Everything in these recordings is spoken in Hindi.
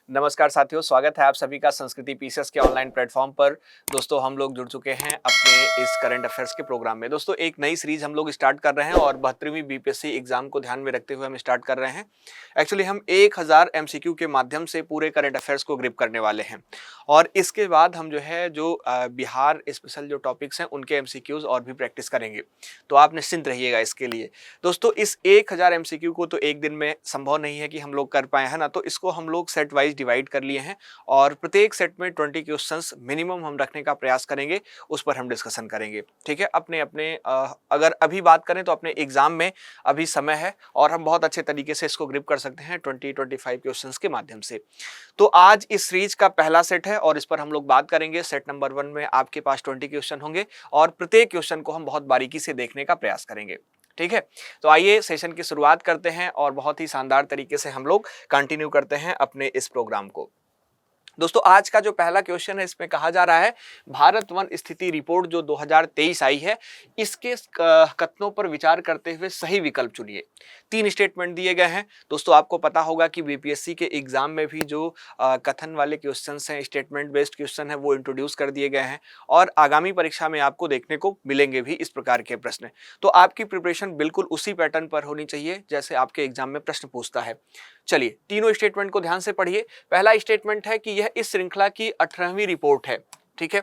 नमस्कार साथियों, स्वागत है आप सभी का संस्कृति पीसेस के ऑनलाइन प्लेटफॉर्म पर। दोस्तों हम लोग जुड़ चुके हैं अपने इस करंट अफेयर्स के प्रोग्राम में। दोस्तों एक नई सीरीज हम लोग स्टार्ट कर रहे हैं और 72वीं बीपीएससी एग्जाम को ध्यान में रखते हुए हम स्टार्ट कर रहे हैं। एक्चुअली हम 1000 एमसीक्यू के माध्यम से पूरे करंट अफेयर्स को ग्रिप करने वाले हैं और इसके बाद हम बिहार स्पेशल जो टॉपिक्स हैं उनके एमसीक्यूज और भी प्रैक्टिस करेंगे। तो आप निश्चिंत रहिएगा इसके लिए। दोस्तों इस 1000 एमसीक्यू को तो एक दिन में संभव नहीं है कि हम लोग कर पाए, है ना। तो इसको हम लोग सेट वाइज डिवाइड कर लिए हैं और प्रत्येक सेट में 20 क्वेश्चंस मिनिमम हम रखने का प्रयास करेंगे, उस पर हम डिस्कशन करेंगे। ठीक है, अपने अपने अगर अभी बात करें तो अपने एग्जाम में अभी समय है और हम बहुत अच्छे तरीके से इसको ग्रिप कर सकते हैं 20-25 क्वेश्चंस के माध्यम से। तो आज इस सीरीज का पहला सेट है और इस पर हम लोग बात करेंगे। सेट नंबर 1 में आपके पास 20 क्वेश्चन होंगे और प्रत्येक क्वेश्चन को हम बहुत बारीकी से देखने का प्रयास करेंगे। ठीक है, तो आइए सेशन की शुरुआत करते हैं और बहुत ही शानदार तरीके से हम लोग कंटिन्यू करते हैं अपने इस प्रोग्राम को। दोस्तों आज का जो पहला क्वेश्चन है इसमें कहा जा रहा है भारत वन स्थिति रिपोर्ट जो 2023 आई है, इसके कथनों पर विचार करते हुए सही विकल्प चुनिए। 3 स्टेटमेंट दिए गए हैं। दोस्तों आपको पता होगा कि बीपीएससी के एग्जाम में भी जो कथन वाले क्वेश्चंस हैं, स्टेटमेंट बेस्ड क्वेश्चन है, वो इंट्रोड्यूस कर दिए गए हैं और आगामी परीक्षा में आपको देखने को मिलेंगे भी इस प्रकार के प्रश्न। तो आपकी प्रिपरेशन बिल्कुल उसी पैटर्न पर होनी चाहिए जैसे आपके एग्जाम में प्रश्न पूछता है। चलिए तीनों स्टेटमेंट को ध्यान से पढ़िए। पहला स्टेटमेंट है कि यह इस श्रृंखला की 18वीं रिपोर्ट है। ठीक है,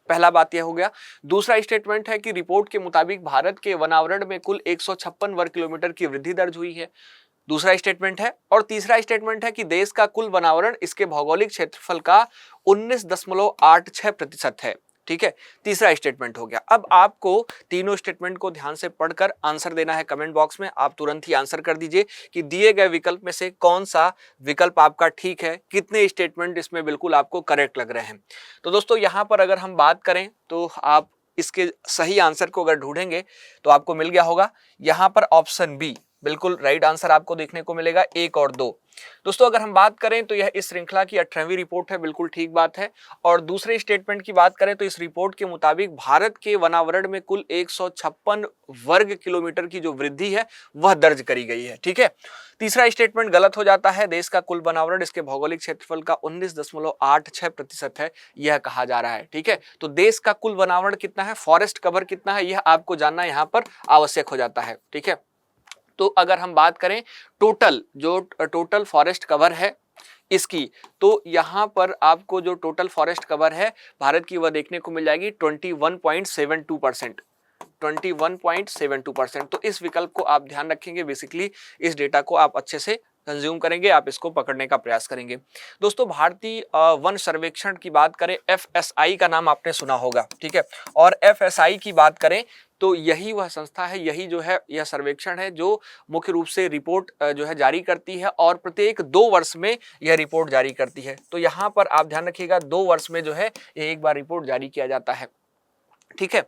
पहला बात यह हो गया। दूसरा स्टेटमेंट है कि रिपोर्ट के मुताबिक भारत के वनावरण में कुल 156 वर्ग किलोमीटर की वृद्धि दर्ज हुई है। दूसरा स्टेटमेंट है। और तीसरा स्टेटमेंट है कि देश का कुल वनावरण इसके भौगोलिक क्षेत्रफल का 19.86% है। ठीक है, तीसरा स्टेटमेंट हो गया। अब आपको तीनों स्टेटमेंट को ध्यान से पढ़कर आंसर देना है। कमेंट बॉक्स में आप तुरंत ही आंसर कर दीजिए कि दिए गए विकल्प में से कौन सा विकल्प आपका ठीक है, कितने स्टेटमेंट इसमें बिल्कुल आपको करेक्ट लग रहे हैं। तो दोस्तों यहां पर अगर हम बात करें तो आप इसके सही आंसर को अगर ढूंढेंगे तो आपको मिल गया होगा। यहां पर ऑप्शन बी बिल्कुल राइट आंसर आपको देखने को मिलेगा, 1 और 2। दोस्तों अगर हम बात करें तो यह इस श्रृंखला की 18वीं रिपोर्ट है, बिल्कुल ठीक बात है। और दूसरे स्टेटमेंट की बात करें तो इस रिपोर्ट के मुताबिक भारत के वनावरण में कुल 156 वर्ग किलोमीटर की जो वृद्धि है वह दर्ज करी गई है। ठीक है, तीसरा स्टेटमेंट गलत हो जाता है। देश का कुल वनावरण इसके भौगोलिक क्षेत्रफल का 19.86% है, यह कहा जा रहा है। ठीक है, तो देश का कुल वनावरण कितना है, फॉरेस्ट कवर कितना है, यह आपको जानना यहाँ पर आवश्यक हो जाता है। ठीक है, तो अगर हम बात करें टोटल फॉरेस्ट कवर है इसकी, तो यहां पर आपको जो टोटल फॉरेस्ट कवर है भारत की वह देखने को मिल जाएगी 21.72%। 21.72%। तो इस विकल्प को आप ध्यान रखेंगे। बेसिकली इस डेटा को आप अच्छे से कंज्यूम करेंगे, आप इसको पकड़ने का प्रयास करेंगे। दोस्तों भारतीय वन सर्वेक्षण की बात करें, एफएसआई का नाम आपने सुना होगा। ठीक है, और एफएसआई की बात करें तो यही वह संस्था है, यही जो है यह सर्वेक्षण है जो मुख्य रूप से रिपोर्ट जो है जारी करती है और प्रत्येक 2 वर्ष में यह रिपोर्ट जारी करती है। तो यहाँ पर आप ध्यान रखिएगा 2 वर्ष में जो है एक बार रिपोर्ट जारी किया जाता है। ठीक है,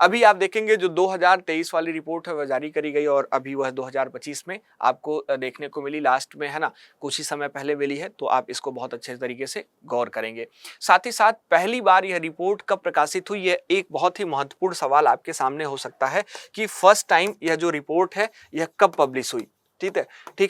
अभी आप देखेंगे जो 2023 वाली रिपोर्ट है वह जारी करी गई और अभी वह 2025 में आपको देखने को मिली, लास्ट में, है ना, कुछ ही समय पहले मिली है। तो आप इसको बहुत अच्छे तरीके से गौर करेंगे। साथ ही साथ पहली बार यह रिपोर्ट कब प्रकाशित हुई, यह एक बहुत ही महत्वपूर्ण सवाल आपके सामने हो सकता है कि फर्स्ट टाइम यह जो रिपोर्ट है यह कब पब्लिश हुई। ठीक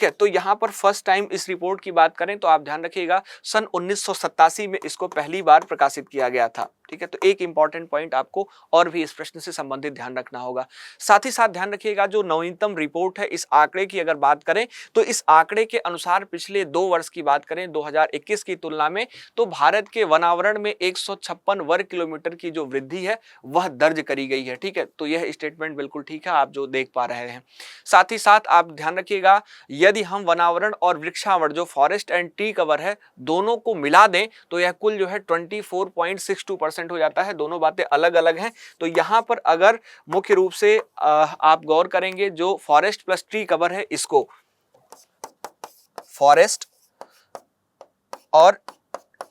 है, तो यहाँ पर फर्स्ट टाइम इस रिपोर्ट की बात करें तो आप ध्यान रखिएगा सन 1987 में इसको पहली बार प्रकाशित किया गया था। ठीक है, तो एक इंपॉर्टेंट पॉइंट आपको और भी इस प्रश्न से संबंधित ध्यान रखना होगा। साथ ही साथ ध्यान रखिएगा जो नवीनतम रिपोर्ट है इस आंकड़े की अगर बात करें तो इस आंकड़े के अनुसार पिछले 2 वर्ष की बात करें 2021 की तुलना में, तो भारत के वनावरण में 156 वर्ग किलोमीटर की जो वृद्धि है वह दर्ज करी गई है। ठीक है, तो यह स्टेटमेंट बिल्कुल ठीक है, आप जो देख पा रहे हैं। साथ ही साथ आप ध्यान रखिएगा यदि हम वनावरण और वृक्षावरण जो फॉरेस्ट एंड ट्री कवर है दोनों को मिला दें तो यह कुल जो है 24.62% हो जाता है। दोनों बातें अलग अलग हैं। तो यहां पर अगर मुख्य रूप से आप गौर करेंगे जो फॉरेस्ट प्लस ट्री कवर है, इसको फॉरेस्ट और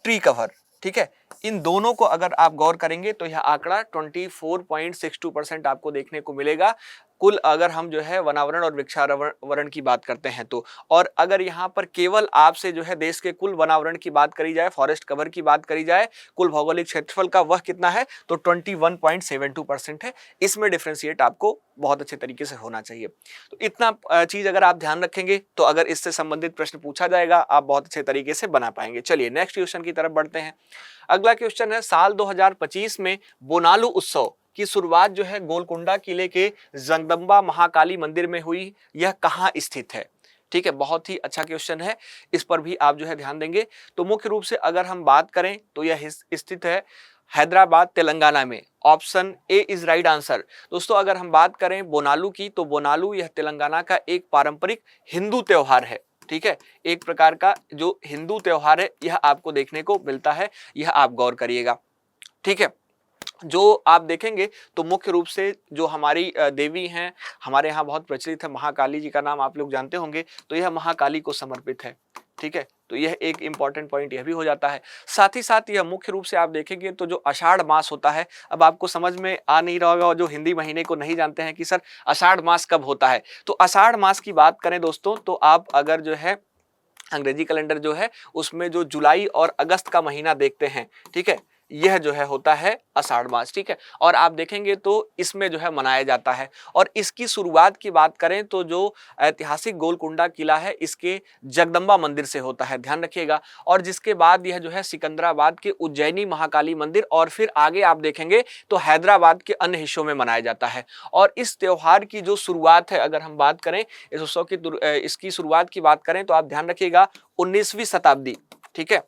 ट्री कवर, ठीक है, इन दोनों को अगर आप गौर करेंगे तो यह आंकड़ा 24.62% आपको देखने को मिलेगा। कुल अगर हम जो है वनावरण और वृक्षावरण की बात करते हैं तो, और अगर यहाँ पर केवल आपसे जो है देश के कुल वनावरण की बात करी जाए, फॉरेस्ट कवर की बात करी जाए, कुल भौगोलिक क्षेत्रफल का, वह कितना है तो 21.72% है। इसमें डिफरेंशिएट आपको बहुत अच्छे तरीके से होना चाहिए। तो इतना चीज अगर आप ध्यान रखेंगे तो अगर इससे संबंधित प्रश्न पूछा जाएगा आप बहुत अच्छे तरीके से बना पाएंगे। चलिए नेक्स्ट क्वेश्चन की तरफ बढ़ते हैं। अगला क्वेश्चन है, साल 2025 में बोनालू उत्सव की शुरुआत जो है गोलकुंडा किले के जगदम्बा महाकाली मंदिर में हुई, यह कहाँ स्थित है? ठीक है, बहुत ही अच्छा क्वेश्चन है, इस पर भी आप जो है ध्यान देंगे। तो मुख्य रूप से अगर हम बात करें तो यह स्थित है हैदराबाद तेलंगाना में। Option A is right answer. दोस्तों अगर हम बात करें बोनालू की, तो बोनालू यह तेलंगाना का एक पारंपरिक हिंदू त्योहार है। ठीक है, एक प्रकार का जो हिंदू त्योहार है यह आपको देखने को मिलता है, यह आप गौर करिएगा। ठीक है, जो आप देखेंगे तो मुख्य रूप से जो हमारी देवी हैं हमारे यहाँ बहुत प्रचलित है, महाकाली जी का नाम आप लोग जानते होंगे, तो यह महाकाली को समर्पित है। ठीक है, तो यह एक इंपॉर्टेंट पॉइंट यह भी हो जाता है। साथ ही साथ यह मुख्य रूप से आप देखेंगे तो जो आषाढ़ मास होता है, अब आपको समझ में आ नहीं रहा होगा, जो हिंदी महीने को नहीं जानते हैं कि सर आषाढ़ मास कब होता है, तो आषाढ़ मास की बात करें दोस्तों तो आप अगर जो है अंग्रेजी कैलेंडर जो है उसमें जो जुलाई और अगस्त का महीना देखते हैं, ठीक है, यह जो है होता है आषाढ़ मास। ठीक है, और आप देखेंगे तो इसमें जो है मनाया जाता है। और इसकी शुरुआत की बात करें तो जो ऐतिहासिक गोलकुंडा किला है इसके जगदम्बा मंदिर से होता है, ध्यान रखिएगा। और जिसके बाद यह जो है सिकंदराबाद के उज्जैनी महाकाली मंदिर और फिर आगे आप देखेंगे तो हैदराबाद के अन्य हिस्सों में मनाया जाता है। और इस त्योहार की जो शुरुआत है, अगर हम बात करें इस उत्सव की इसकी शुरुआत की बात करें तो आप ध्यान रखिएगा 19वीं शताब्दी, ठीक है,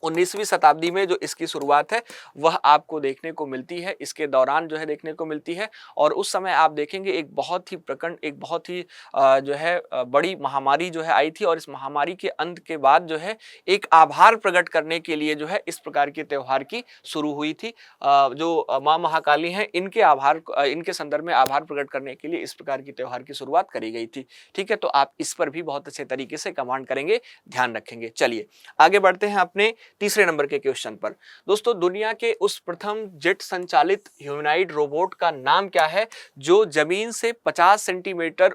19वीं शताब्दी में जो इसकी शुरुआत है वह आपको देखने को मिलती है, इसके दौरान जो है देखने को मिलती है। और उस समय आप देखेंगे एक बहुत ही प्रकंड, एक बहुत ही जो है बड़ी महामारी जो है आई थी, और इस महामारी के अंत के बाद जो है एक आभार प्रकट करने के लिए जो है इस प्रकार के त्योहार की शुरू हुई थी। जो माँ महाकाली हैं इनके संदर्भ में आभार प्रकट करने के लिए इस प्रकार की त्योहार की शुरुआत करी गई थी। ठीक है, तो आप इस पर भी बहुत अच्छे तरीके से कमांड करेंगे, ध्यान रखेंगे। चलिए आगे बढ़ते हैं अपने तीसरे नंबर के क्वेश्चन पर। दोस्तों दुनिया के उस प्रथम जेट संचालित ह्यूमनॉइड रोबोट का नाम क्या है जो जमीन से 50 सेंटीमीटर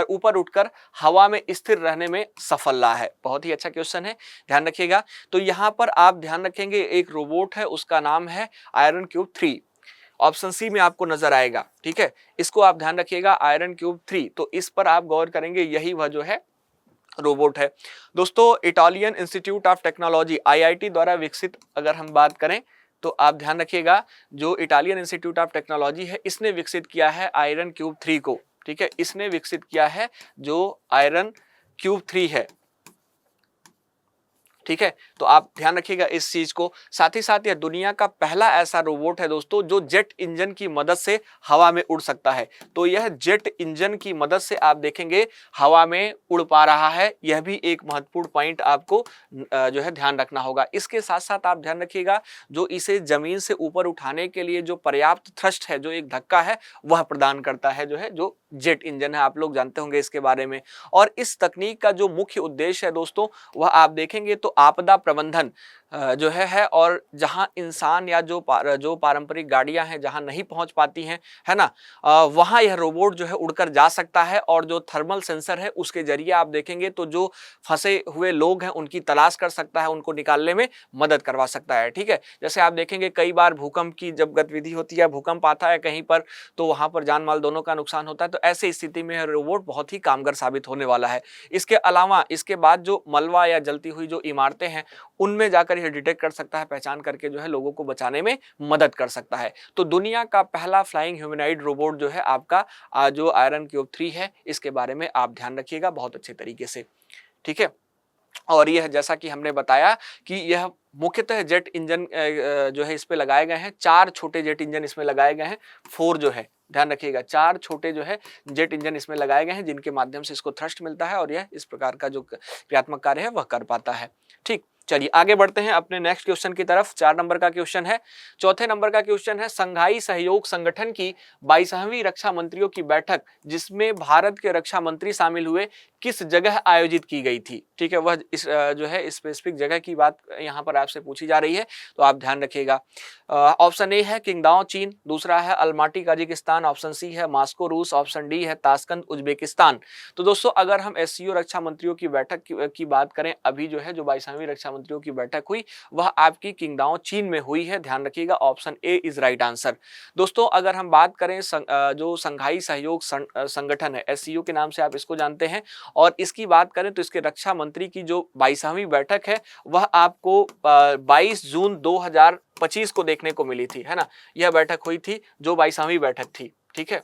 ऊपर उठकर हवा में स्थिर रहने में सफल रहा है? बहुत ही अच्छा क्वेश्चन है, ध्यान रखिएगा। तो यहां पर आप ध्यान रखेंगे एक रोबोट है, उसका नाम है आयरन क्यूब 3। ऑप्शन सी में आपको नजर आएगा। ठीक है, इसको आप ध्यान रखिएगा, आयरन क्यूब 3। तो इस पर आप गौर करेंगे, यही वह जो है रोबोट है। दोस्तों Italian institute of technology IIT द्वारा विकसित अगर हम बात करें तो आप ध्यान रखिएगा जो इटालियन इंस्टीट्यूट ऑफ टेक्नोलॉजी है इसने विकसित किया है आयरन क्यूब 3 को। ठीक है, इसने विकसित किया है जो आयरन क्यूब 3 है। ठीक है, तो आप ध्यान रखिएगा इस चीज को। साथ ही साथ यह दुनिया का पहला ऐसा रोबोट है दोस्तों जो जेट इंजन की मदद से हवा में उड़ सकता है। तो यह जेट इंजन की मदद से आप देखेंगे हवा में उड़ पा रहा है, यह भी एक महत्वपूर्ण पॉइंट आपको जो है ध्यान रखना होगा। इसके साथ साथ आप ध्यान रखिएगा जो इसे जमीन से ऊपर उठाने के लिए जो पर्याप्त थ्रस्ट है, जो एक धक्का है, वह प्रदान करता है जो है जो जेट इंजन है, आप लोग जानते होंगे इसके बारे में। और इस तकनीक का जो मुख्य उद्देश्य है दोस्तों वह आप देखेंगे तो आपदा प्रबंधन जो है और जहां इंसान या जो पारंपरिक गाड़ियां हैं जहां नहीं पहुंच पाती हैं, है ना, वहां यह रोबोट जो है उड़कर जा सकता है। और जो थर्मल सेंसर है उसके जरिए आप देखेंगे तो जो फंसे हुए लोग हैं उनकी तलाश कर सकता है, उनको निकालने में मदद करवा सकता है। ठीक है, जैसे आप देखेंगे कई बार भूकंप की जब गतिविधि होती है, भूकंप आता है कहीं पर, तो वहां पर जान माल दोनों का नुकसान होता है। तो ऐसी स्थिति में यह रोबोट बहुत ही कामगार साबित होने वाला है। इसके अलावा इसके बाद जो मलबा या जलती हुई जो इमारतें हैं उनमें जाकर यह डिटेक्ट कर सकता है, पहचान करके जो है लोगों को बचाने में मदद कर सकता है। तो दुनिया का पहला फ्लाइंग ह्यूमनॉइड रोबोट जो है आपका जो आयरन क्यूब 3 है, इसके बारे में आप ध्यान रखिएगा बहुत अच्छे तरीके से। ठीक है, और यह जैसा कि हमने बताया कि यह मुख्यतः जेट इंजन जो है इस पे लगाए गए हैं, 4 छोटे जेट इंजन इसमें लगाए गए हैं, 4 जो है ध्यान रखिएगा 4 छोटे जो है जेट इंजन इसमें लगाए गए हैं जिनके माध्यम से इसको थ्रस्ट मिलता है और यह इस प्रकार का जो क्रियात्मक कार्य है वह कर पाता है। ठीक, चलिए आगे बढ़ते हैं अपने नेक्स्ट क्वेश्चन की तरफ। 4 नंबर का क्वेश्चन है। चौथे नंबर का क्वेश्चन है, संघाई सहयोग संगठन की 22वीं रक्षा मंत्रियों की बैठक जिसमें भारत के रक्षा मंत्री शामिल हुए किस जगह आयोजित की गई थी। ठीक है, वह इस जो है स्पेसिफिक जगह की बात यहाँ पर आपसे पूछी जा रही है, तो आप ध्यान रखिएगा। ऑप्शन ए है किंगदाओ चीन, दूसरा है अलमाटी कजाकिस्तान, ऑप्शन सी है मॉस्को रूस, ऑप्शन डी है ताशकंद उज्बेकिस्तान। तो दोस्तों अगर हम एससीओ रक्षा मंत्रियों की बैठक की बात करें, अभी जो है जो 22वीं रक्षा मंत्रियों की बैठक हुई वह आपकी किंगदाओ चीन में हुई है। ध्यान रखिएगा, option A is right answer. दोस्तों अगर हम बात करें जो संघाई सहयोग संगठन है, एससीओ के नाम से आप इसको जानते हैं, और इसकी बात करें तो इसके रक्षा मंत्री की जो 22वीं बैठक है वह आपको 22 जून 2025 को देखने को मिली थी, है ना। यह बैठक हुई थी जो 22वीं बैठक थी। ठीक है,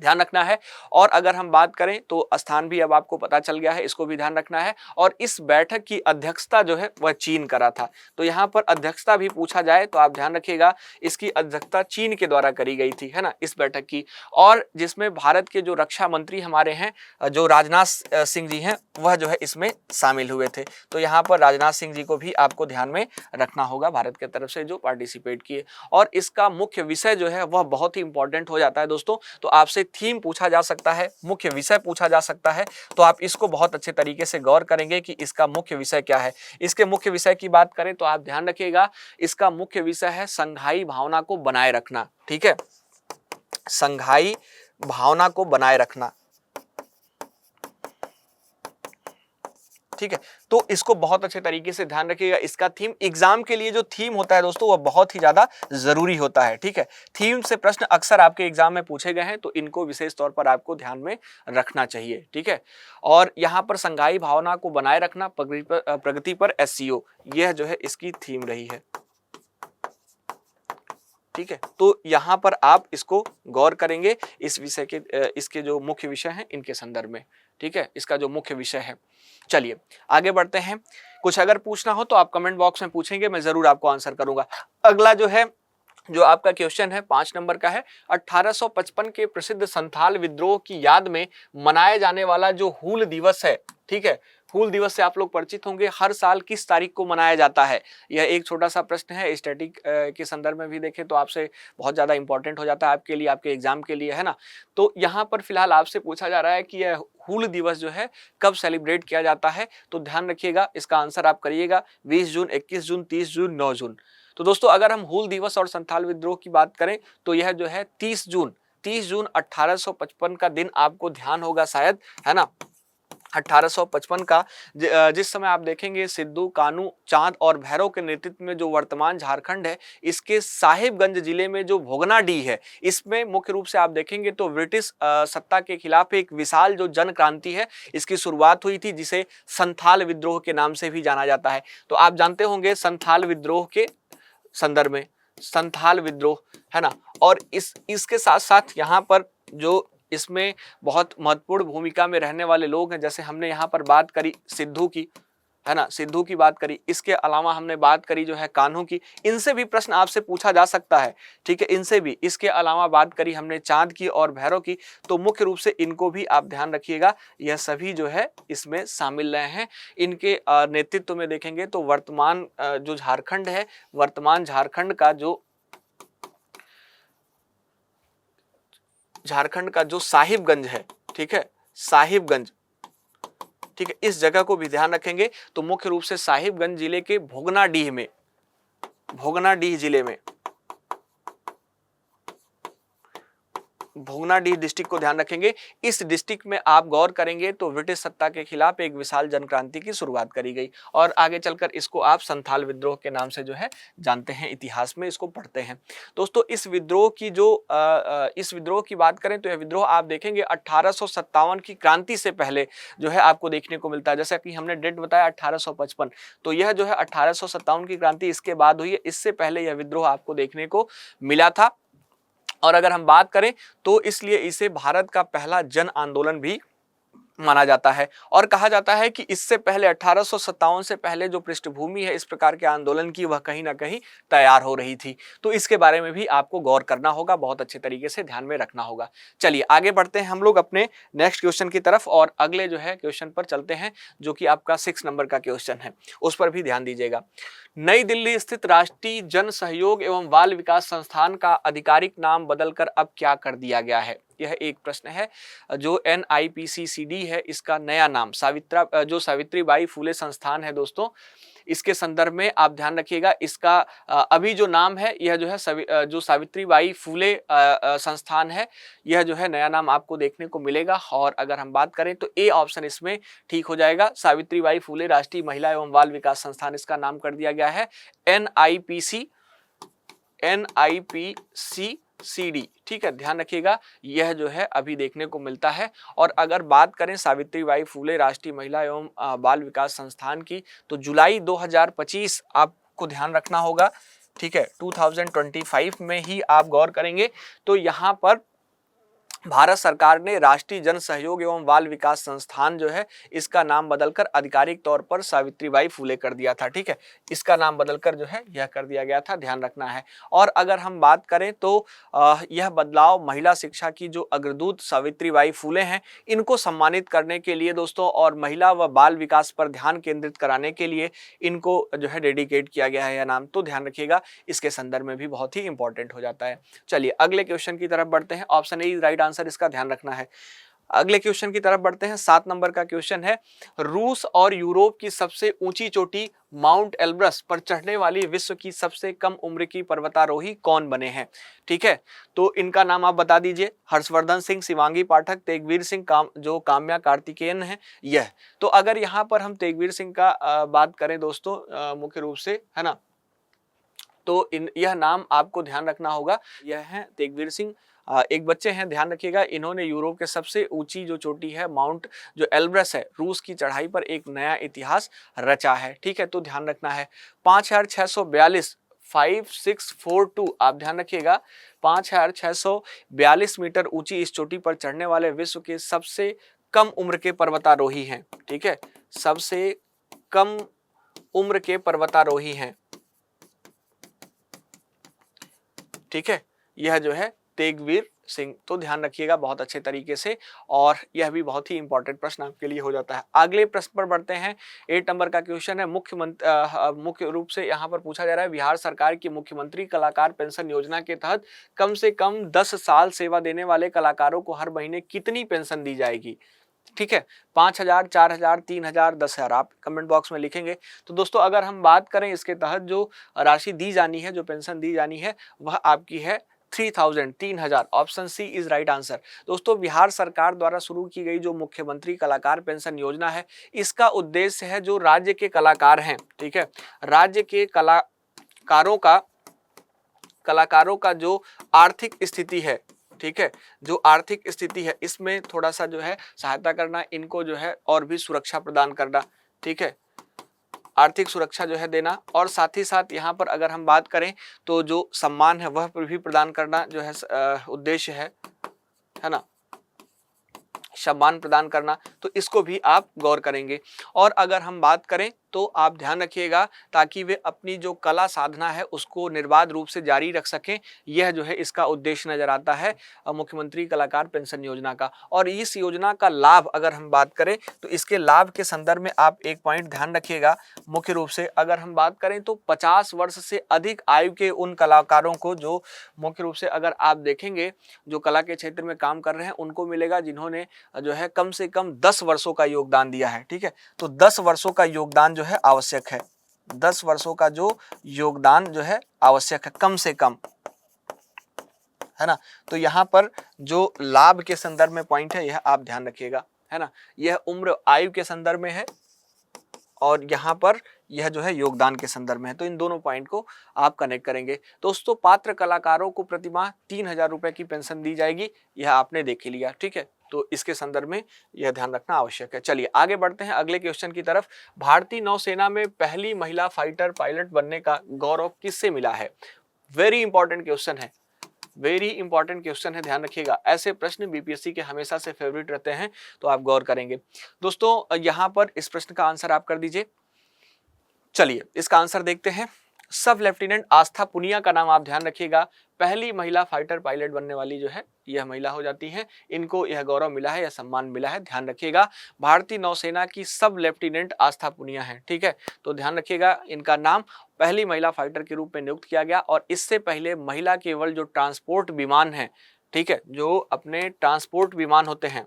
ध्यान रखना है। और अगर हम बात करें तो स्थान भी अब आपको पता चल गया है, इसको भी ध्यान रखना है। और इस बैठक की अध्यक्षता जो है वह चीन करा था। तो यहाँ पर अध्यक्षता भी पूछा जाए तो आप ध्यान रखिएगा, इसकी अध्यक्षता चीन के द्वारा करी गई थी, है ना, इस बैठक की। और जिसमें भारत के जो रक्षा मंत्री हमारे हैं, जो राजनाथ सिंह जी हैं, वह जो है इसमें शामिल हुए थे। तो यहाँ पर राजनाथ सिंह जी को भी आपको ध्यान में रखना होगा, भारत की तरफ से जो पार्टिसिपेट किए। और इसका मुख्य विषय जो है वह बहुत ही इंपॉर्टेंट हो जाता है दोस्तों। तो आपसे थीम पूछा जा सकता है, मुख्य विषय पूछा जा सकता है, तो आप इसको बहुत अच्छे तरीके से गौर करेंगे कि इसका मुख्य विषय क्या है। इसके मुख्य विषय की बात करें तो आप ध्यान रखिएगा, इसका मुख्य विषय है संघाई भावना को बनाए रखना। ठीक है, संघाई भावना को बनाए रखना। ठीक है, तो इसको बहुत अच्छे तरीके से ध्यान रखिएगा। इसका थीम, एग्जाम के लिए जो थीम होता है दोस्तों वह बहुत ही ज्यादा जरूरी होता है। ठीक है, थीम से प्रश्न अक्सर आपके एग्जाम में पूछे गए हैं, तो इनको विशेष तौर पर आपको ध्यान में रखना चाहिए। ठीक है, और यहाँ पर संघाई भावना को बनाए रखना, प्रगति पर एससीओ, यह जो है इसकी थीम रही है। ठीक है, तो यहाँ पर आप इसको गौर करेंगे, इस विषय के इसके जो मुख्य विषय हैं इनके संदर्भ में। ठीक है, इसका जो मुख्य विषय है। चलिए आगे बढ़ते हैं। कुछ अगर पूछना हो तो आप कमेंट बॉक्स में पूछेंगे, मैं जरूर आपको आंसर करूंगा। अगला जो है, जो आपका क्वेश्चन है 5 नंबर का है, 1855 के प्रसिद्ध संथाल विद्रोह की याद में मनाया जाने वाला जो हूल दिवस है, ठीक है, हूल दिवस से आप लोग परिचित होंगे, हर साल किस तारीख को मनाया जाता है। यह एक छोटा सा प्रश्न है, स्टैटिक के संदर्भ में भी देखें तो आपसे बहुत ज्यादा इंपॉर्टेंट हो जाता है आपके लिए, आपके एग्जाम के लिए, है ना। तो यहाँ पर फिलहाल आपसे पूछा जा रहा है कि यह हूल दिवस जो है कब सेलिब्रेट किया जाता है। तो ध्यान रखिएगा, इसका आंसर आप करिएगा 20 जून, 21 जून, 30 जून, 9 जून। तो दोस्तों अगर हम हूल दिवस और संथाल विद्रोह की बात करें तो यह जो है 30 जून 1855 का दिन आपको ध्यान होगा शायद, है ना। 1855 का जिस समय आप देखेंगे सिद्धू, कानू, चांद और भैरव के नेतृत्व में जो वर्तमान झारखंड है, इसके साहिबगंज जिले में जो भोगनाडीह है, इसमें मुख्य रूप से आप देखेंगे तो ब्रिटिश सत्ता के खिलाफ एक विशाल जो जन क्रांति है, इसकी शुरुआत हुई थी, जिसे संथाल विद्रोह के नाम से भी जाना जाता है। तो आप जानते होंगे संथाल विद्रोह के संदर्भ में, संथाल विद्रोह, है ना। और इसके साथ साथ यहाँ पर जो इसमें बहुत महत्वपूर्ण भूमिका में रहने वाले लोग हैं, जैसे हमने यहाँ पर बात करी सिद्धू की, है ना, सिद्धू की बात करी, इसके अलावा हमने बात करी जो है कान्हू की, इनसे भी प्रश्न आपसे पूछा जा सकता है। ठीक है, इनसे भी, इसके अलावा बात करी हमने चांद की और भैरव की, तो मुख्य रूप से इनको भी आप ध्यान रखिएगा, यह सभी जो है इसमें शामिल रहे हैं। इनके नेतृत्व में देखेंगे तो वर्तमान जो झारखंड है, वर्तमान झारखंड का जो साहिबगंज है, ठीक है, साहिबगंज, ठीक है, इस जगह को भी ध्यान रखेंगे। तो मुख्य रूप से साहिबगंज जिले के भोगनाडीह जिले में भोगनाडीह डिस्ट्रिक्ट को ध्यान रखेंगे। इस डिस्ट्रिक्ट में आप गौर करेंगे तो ब्रिटिश सत्ता के खिलाफ एक विशाल जन क्रांति की शुरुआत करी गई, और आगे चलकर इसको आप संथाल विद्रोह के नाम से जो है जानते हैं, इतिहास में इसको पढ़ते हैं। दोस्तों इस विद्रोह की बात करें तो यह विद्रोह आप देखेंगे 1857 की क्रांति से पहले जो है आपको देखने को मिलता है। जैसा कि हमने डेट बताया 1855, तो यह जो है 1857 की क्रांति इसके बाद हुई है, इससे पहले यह विद्रोह आपको देखने को मिला था। और अगर हम बात करें तो इसलिए इसे भारत का पहला जन आंदोलन भी माना जाता है। और कहा जाता है कि इससे पहले 1857 से पहले जो पृष्ठभूमि है इस प्रकार के आंदोलन की वह कहीं ना कहीं तैयार हो रही थी। तो इसके बारे में भी आपको गौर करना होगा, बहुत अच्छे तरीके से ध्यान में रखना होगा। चलिए आगे बढ़ते हैं हम लोग अपने नेक्स्ट क्वेश्चन की तरफ और अगले जो है क्वेश्चन पर चलते हैं, जो कि आपका 6 नंबर का क्वेश्चन है, उस पर भी ध्यान दीजिएगा। नई दिल्ली स्थित राष्ट्रीय जन सहयोग एवं बाल विकास संस्थान का आधिकारिक नाम बदलकर अब क्या कर दिया गया है? यह एक प्रश्न है। जो NIPCCD है इसका नया नाम जो सावित्रीबाई फुले संस्थान है दोस्तों, इसके संदर्भ में आप ध्यान रखिएगा। इसका अभी जो नाम है यह जो है जो सावित्रीबाई फुले संस्थान है, यह जो है नया नाम आपको देखने को मिलेगा। और अगर हम बात करें तो ए ऑप्शन इसमें ठीक हो जाएगा। सावित्रीबाई फुले राष्ट्रीय महिला एवं बाल विकास संस्थान, इसका नाम कर दिया गया है NIPCCD। ठीक है, ध्यान रखिएगा, यह जो है अभी देखने को मिलता है। और अगर बात करें सावित्रीबाई फुले राष्ट्रीय महिला एवं बाल विकास संस्थान की, तो जुलाई 2025 आपको ध्यान रखना होगा। ठीक है, 2025 में ही आप गौर करेंगे तो यहाँ पर भारत सरकार ने राष्ट्रीय जन सहयोग एवं बाल विकास संस्थान जो है इसका नाम बदलकर आधिकारिक तौर पर सावित्रीबाई फुले कर दिया था। ठीक है, इसका नाम बदलकर जो है यह कर दिया गया था, ध्यान रखना है। और अगर हम बात करें तो यह बदलाव महिला शिक्षा की जो अग्रदूत सावित्रीबाई फुले हैं इनको सम्मानित करने के लिए दोस्तों, और महिला व बाल विकास पर ध्यान केंद्रित कराने के लिए इनको जो है डेडिकेट किया गया है यह नाम। तो ध्यान रखिएगा, इसके संदर्भ में भी बहुत ही इंपॉर्टेंट हो जाता है। चलिए अगले क्वेश्चन की तरफ बढ़ते हैं। ऑप्शन ए राइट आंसर, इसका ध्यान रखना है। अगले क्वेश्चन की तरफ बढ़ते हैं। 7 नंबर का क्वेश्चन है, रूस और यूरोप की सबसे ऊंची चोटी माउंट एल्ब्रस पर चढ़ने वाली विश्व की सबसे कम उम्र की पर्वतारोही कौन बने हैं? ठीक है, तो इनका नाम आप बता दीजिए। हर्षवर्धन सिंह, शिवांगी पाठक, तेगवीर सिंह, जो काम्या कार्तिकेयन है यह। तो अगर यहाँ पर हम तेगवीर सिंह का बात करें दोस्तों मुख्य रूप से, है ना, तो यह नाम आपको ध्यान रखना होगा। यह है तेगवीर सिंह, एक बच्चे हैं, ध्यान रखिएगा। इन्होंने यूरोप के सबसे ऊंची जो चोटी है माउंट जो एल्ब्रस है रूस की चढ़ाई पर एक नया इतिहास रचा है। ठीक है, तो ध्यान रखना है। 5642 5642 आप ध्यान रखिएगा, 5642 मीटर ऊंची इस चोटी पर चढ़ने वाले विश्व के सबसे कम उम्र के पर्वतारोही हैं। ठीक है, सबसे कम उम्र के पर्वतारोही हैं। ठीक है, यह जो है तेगवीर सिंह। तो ध्यान रखिएगा बहुत अच्छे तरीके से, और यह भी बहुत ही इंपॉर्टेंट प्रश्न आपके लिए हो जाता है। अगले प्रश्न पर बढ़ते हैं। 8 नंबर का क्वेश्चन है। मुख्य रूप से यहाँ पर पूछा जा रहा है, बिहार सरकार की मुख्यमंत्री कलाकार पेंशन योजना के तहत कम से कम 10 साल सेवा देने वाले कलाकारों को हर महीने कितनी पेंशन दी जाएगी? ठीक है, 5000, 4000, 3000, 10,000 आप कमेंट बॉक्स में लिखेंगे। तो दोस्तों अगर हम बात करें इसके तहत जो राशि दी जानी है, जो पेंशन दी जानी है, वह आपकी है 3000, 3000। Option C is right answer. दोस्तों बिहार सरकार द्वारा शुरू की गई जो मुख्यमंत्री कलाकार पेंशन योजना है, इसका उद्देश्य है जो राज्य के कलाकार हैं, ठीक है, राज्य के कलाकारों का जो आर्थिक स्थिति है, ठीक है, जो आर्थिक स्थिति है इसमें थोड़ा सा जो है सहायता करना, इनको जो है और भी सुरक्षा प्रदान करना। ठीक है, आर्थिक सुरक्षा जो है देना, और साथ ही साथ यहाँ पर अगर हम बात करें तो जो सम्मान है वह भी प्रदान करना जो है उद्देश्य है ना, सम्मान प्रदान करना। तो इसको भी आप गौर करेंगे। और अगर हम बात करें तो आप ध्यान रखिएगा ताकि वे अपनी जो कला साधना है उसको निर्बाध रूप से जारी रख सकें, यह जो है इसका उद्देश्य नजर आता है मुख्यमंत्री कलाकार पेंशन योजना का। और इस योजना का लाभ अगर हम बात करें तो इसके लाभ के संदर्भ में आप एक पॉइंट ध्यान रखिएगा। मुख्य रूप से अगर हम बात करें तो 50 वर्ष से अधिक आयु के उन कलाकारों को, जो मुख्य रूप से अगर आप देखेंगे जो कला के क्षेत्र में काम कर रहे हैं, उनको मिलेगा जिन्होंने जो है कम से कम 10 वर्षों का योगदान दिया है। ठीक है, तो 10 वर्षों का योगदान जो है आवश्यक है, 10 वर्षों का जो योगदान जो है आवश्यक है कम से कम, है ना। तो यहाँ पर जो लाभ के संदर्भ में पॉइंट है यह आप ध्यान रखिएगा, है ना, यह उम्र आयु के संदर्भ में है और यहाँ पर यह जो है योगदान के संदर्भ में है। तो इन दोनों पॉइंट को आप कनेक्ट करेंगे। दोस्तों पात्र कलाकारों को प्रतिमाह 3000 रुपए की पेंशन दी जाएगी, यह आपने देख ही लिया। ठीक है, तो इसके संदर्भ में यह ध्यान रखना आवश्यक है। चलिए आगे बढ़ते हैं अगले क्वेश्चन की तरफ। भारतीय नौसेना में पहली महिला फाइटर पायलट बनने का गौरव किससे मिला है? वेरी इंपॉर्टेंट क्वेश्चन है, वेरी इंपॉर्टेंट क्वेश्चन है, ध्यान रखिएगा। ऐसे प्रश्न बीपीएससी के हमेशा से फेवरेट रहते हैं, तो आप गौर करेंगे। दोस्तों यहाँ पर इस प्रश्न का आंसर आप कर दीजिए। चलिए इसका आंसर देखते हैं। सब लेफ्टिनेंट आस्था पुनिया का नाम आप ध्यान रखिएगा, पहली महिला फाइटर पायलट बनने वाली जो है यह महिला हो जाती हैं। इनको यह गौरव मिला है, यह सम्मान मिला है, ध्यान रखिएगा। भारतीय नौसेना की सब लेफ्टिनेंट आस्था पुनिया है, ठीक है। तो ध्यान रखिएगा, इनका नाम पहली महिला फाइटर के रूप में नियुक्त किया गया। और इससे पहले महिला केवल जो ट्रांसपोर्ट विमान है, ठीक है, जो अपने ट्रांसपोर्ट विमान होते हैं,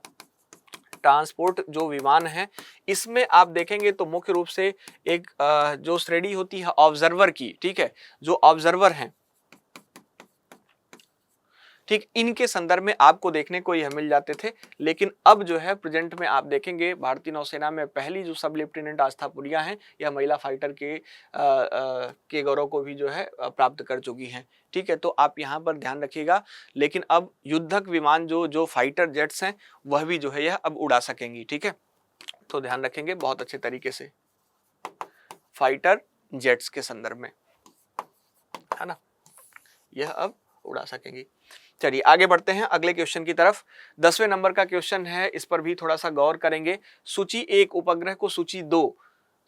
ट्रांसपोर्ट जो विमान है, इसमें आप देखेंगे तो मुख्य रूप से एक जो श्रेणी होती है ऑब्जर्वर की, ठीक है, जो ऑब्जर्वर हैं, ठीक, इनके संदर्भ में आपको देखने को यह मिल जाते थे। लेकिन अब जो है प्रेजेंट में आप देखेंगे भारतीय नौसेना में पहली जो सब लेफ्टिनेंट आस्था पुनिया हैं, यह महिला फाइटर के गौरव को भी जो है प्राप्त कर चुकी हैं, ठीक है। तो आप यहाँ पर ध्यान रखिएगा। लेकिन अब युद्धक विमान जो फाइटर जेट्स हैं, वह भी जो है यह अब उड़ा सकेंगी, ठीक है। तो ध्यान रखेंगे बहुत अच्छे तरीके से, फाइटर जेट्स के संदर्भ में, है ना, यह अब उड़ा सकेंगी। चलिए आगे बढ़ते हैं अगले क्वेश्चन की तरफ। 10वें नंबर का क्वेश्चन है, इस पर भी थोड़ा सा गौर करेंगे। सूची 1 उपग्रह को सूची 2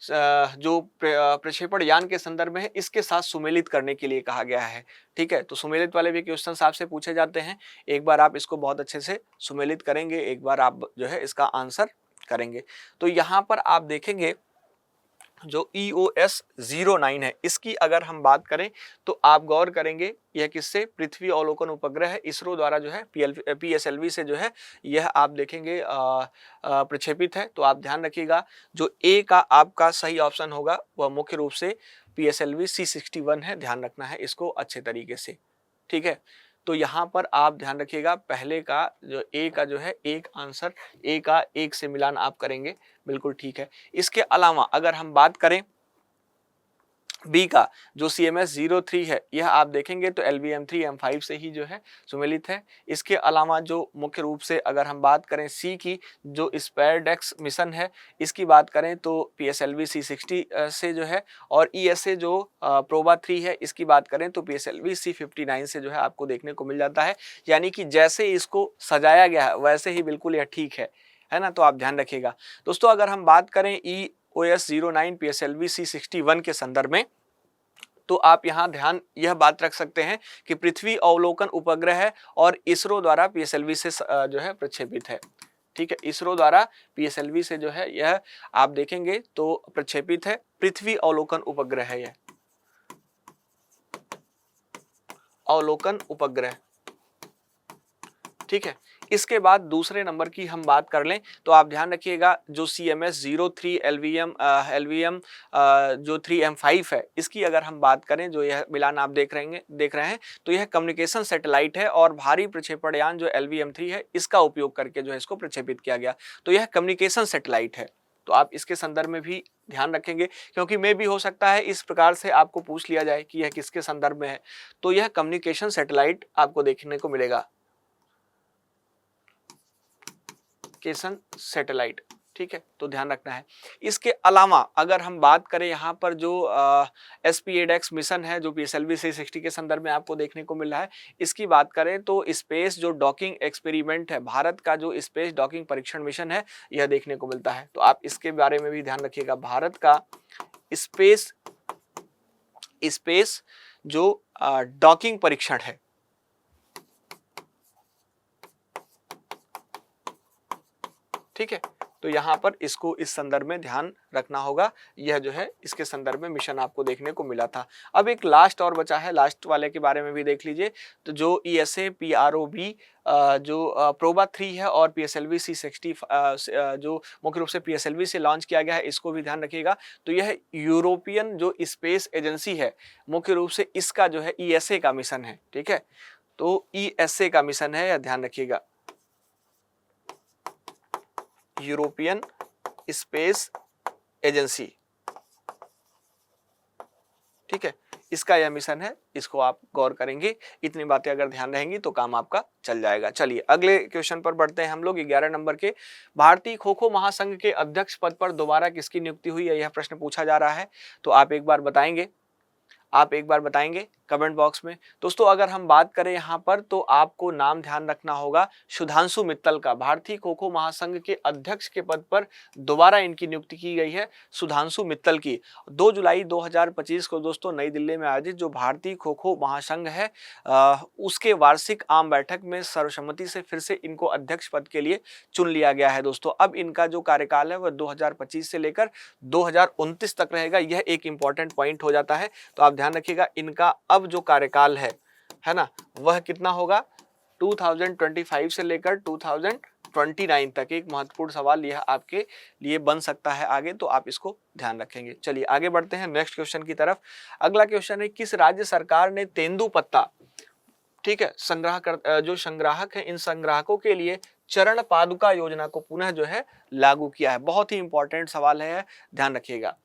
जो प्रक्षेपण यान के संदर्भ में है, इसके साथ सुमेलित करने के लिए कहा गया है, ठीक है। तो सुमेलित वाले भी क्वेश्चन आपसे पूछे जाते हैं। एक बार आप इसको बहुत अच्छे से सुमेलित करेंगे, एक बार आप जो है इसका आंसर करेंगे। तो यहाँ पर आप देखेंगे जो EOS 09 है, इसकी अगर हम बात करें तो आप गौर करेंगे, यह किससे, पृथ्वी अवलोकन उपग्रह है, इसरो द्वारा जो है PSLV से जो है यह आप देखेंगे प्रक्षेपित है। तो आप ध्यान रखिएगा, जो ए का आपका सही ऑप्शन होगा वह मुख्य रूप से PSLV C61 है, ध्यान रखना है इसको अच्छे तरीके से, ठीक है। तो यहाँ पर आप ध्यान रखिएगा, पहले का जो ए का जो है एक आंसर, ए का 1 से मिलान आप करेंगे, बिल्कुल ठीक है। इसके अलावा अगर हम बात करें बी का, जो CMS 03 है, यह आप देखेंगे तो LVM-3 M5 से ही जो है सुमेलित है। इसके अलावा जो मुख्य रूप से अगर हम बात करें सी की, जो स्पेयरडेक्स मिशन है, इसकी बात करें तो PSLV C60 से जो है, और ESA जो प्रोबा 3 है, इसकी बात करें तो PSLV C59 से जो है आपको देखने को मिल जाता है। यानी कि जैसे इसको सजाया गया है वैसे ही बिल्कुल यह ठीक है ना। तो आप ध्यान रखिएगा दोस्तों। अगर हम बात करें EOS 09 PSLV C61 के संदर्भ में, तो आप यहाँ ध्यान यह बात रख सकते हैं कि पृथ्वी अवलोकन उपग्रह है और इसरो द्वारा PSLV से जो है प्रक्षेपित है, ठीक है। इसरो द्वारा PSLV से जो है यह आप देखेंगे तो प्रक्षेपित है, पृथ्वी अवलोकन उपग्रह है, यह अवलोकन उपग्रह, ठीक है। इसके बाद दूसरे नंबर की हम बात कर लें तो आप ध्यान रखिएगा, जो CMS 03 LVM जो 3M5 है, इसकी अगर हम बात करें, जो यह मिलान आप देख रहे हैं, तो यह कम्युनिकेशन सैटेलाइट है और भारी प्रक्षेपण यान जो LVM-3 है, इसका उपयोग करके जो है इसको प्रक्षेपित किया गया। तो यह कम्युनिकेशन सैटेलाइट है, तो आप इसके संदर्भ में भी ध्यान रखेंगे, क्योंकि मे भी हो सकता है इस प्रकार से आपको पूछ लिया जाए कि यह किसके संदर्भ में है। तो यह कम्युनिकेशन सैटेलाइट आपको देखने को मिलेगा, कम्युनिकेशन सैटेलाइट, ठीक है। तो ध्यान रखना है। इसके अलावा अगर हम बात करें यहाँ पर जो SPADEX मिशन है, जो PSLV C60 के संदर्भ में आपको देखने को मिल रहा है, इसकी बात करें तो स्पेस जो डॉकिंग एक्सपेरिमेंट है, भारत का जो स्पेस डॉकिंग परीक्षण मिशन है, यह देखने को मिलता है। तो आप इसके बारे में भी ध्यान रखिएगा, भारत का स्पेस जो डॉकिंग परीक्षण है, ठीक है। तो यहाँ पर इसको इस संदर्भ में ध्यान रखना होगा, यह जो है इसके संदर्भ में मिशन आपको देखने को मिला था। अब एक लास्ट और बचा है, लास्ट वाले के बारे में भी देख लीजिए। तो जो ESA PROB जो प्रोबा 3 है और PSLV C60 जो मुख्य रूप से PSLV से लॉन्च किया गया है, इसको भी ध्यान रखिएगा। तो यह यूरोपियन जो स्पेस एजेंसी है, मुख्य रूप से इसका जो है ESA का मिशन है, ठीक है। तो ESA का मिशन है, यह ध्यान रखिएगा, यूरोपियन स्पेस एजेंसी, ठीक है, इसका यह मिशन है, इसको आप गौर करेंगे। इतनी बातें अगर ध्यान रहेंगी तो काम आपका चल जाएगा। चलिए अगले क्वेश्चन पर बढ़ते हैं हम लोग। 11 नंबर के, भारतीय खो खो महासंघ के अध्यक्ष पद पर दोबारा किसकी नियुक्ति हुई है, यह प्रश्न पूछा जा रहा है। तो आप एक बार बताएंगे कमेंट बॉक्स में। दोस्तों अगर हम बात करें यहाँ पर तो आपको नाम ध्यान रखना होगा सुधांशु मित्तल का। भारतीय खो खो महासंघ के अध्यक्ष के पद पर दोबारा इनकी नियुक्ति की गई है, सुधांशु मित्तल की। 2 जुलाई 2025 को दोस्तों नई दिल्ली में आयोजित जो भारतीय खो खो महासंघ है उसके वार्षिक आम बैठक में सर्वसम्मति से फिर से इनको अध्यक्ष पद के लिए चुन लिया गया है। दोस्तों अब इनका जो कार्यकाल है वह 2025 से लेकर 2029 तक रहेगा। यह एक इंपॉर्टेंट पॉइंट हो जाता है, तो आप ध्यान रखिएगा इनका अब जो कार्यकाल है ना, वह कितना होगा 2025 से लेकर 2029 तक। एक महत्वपूर्ण सवाल यह आपके लिए बन सकता है आगे, तो आप इसको ध्यान रखेंगे। चलिए आगे बढ़ते हैं नेक्स्ट क्वेश्चन की तरफ। अगला क्वेश्चन है किस राज्य सरकार ने तेंदुपत्ता, ठीक है, जो संग्राहक है इन संग्राहकों के लिए चरण पादुका योजना को पुनः जो है लागू किया है। बहुत ही इंपॉर्टेंट सवाल है, ध्यान रखिएगा।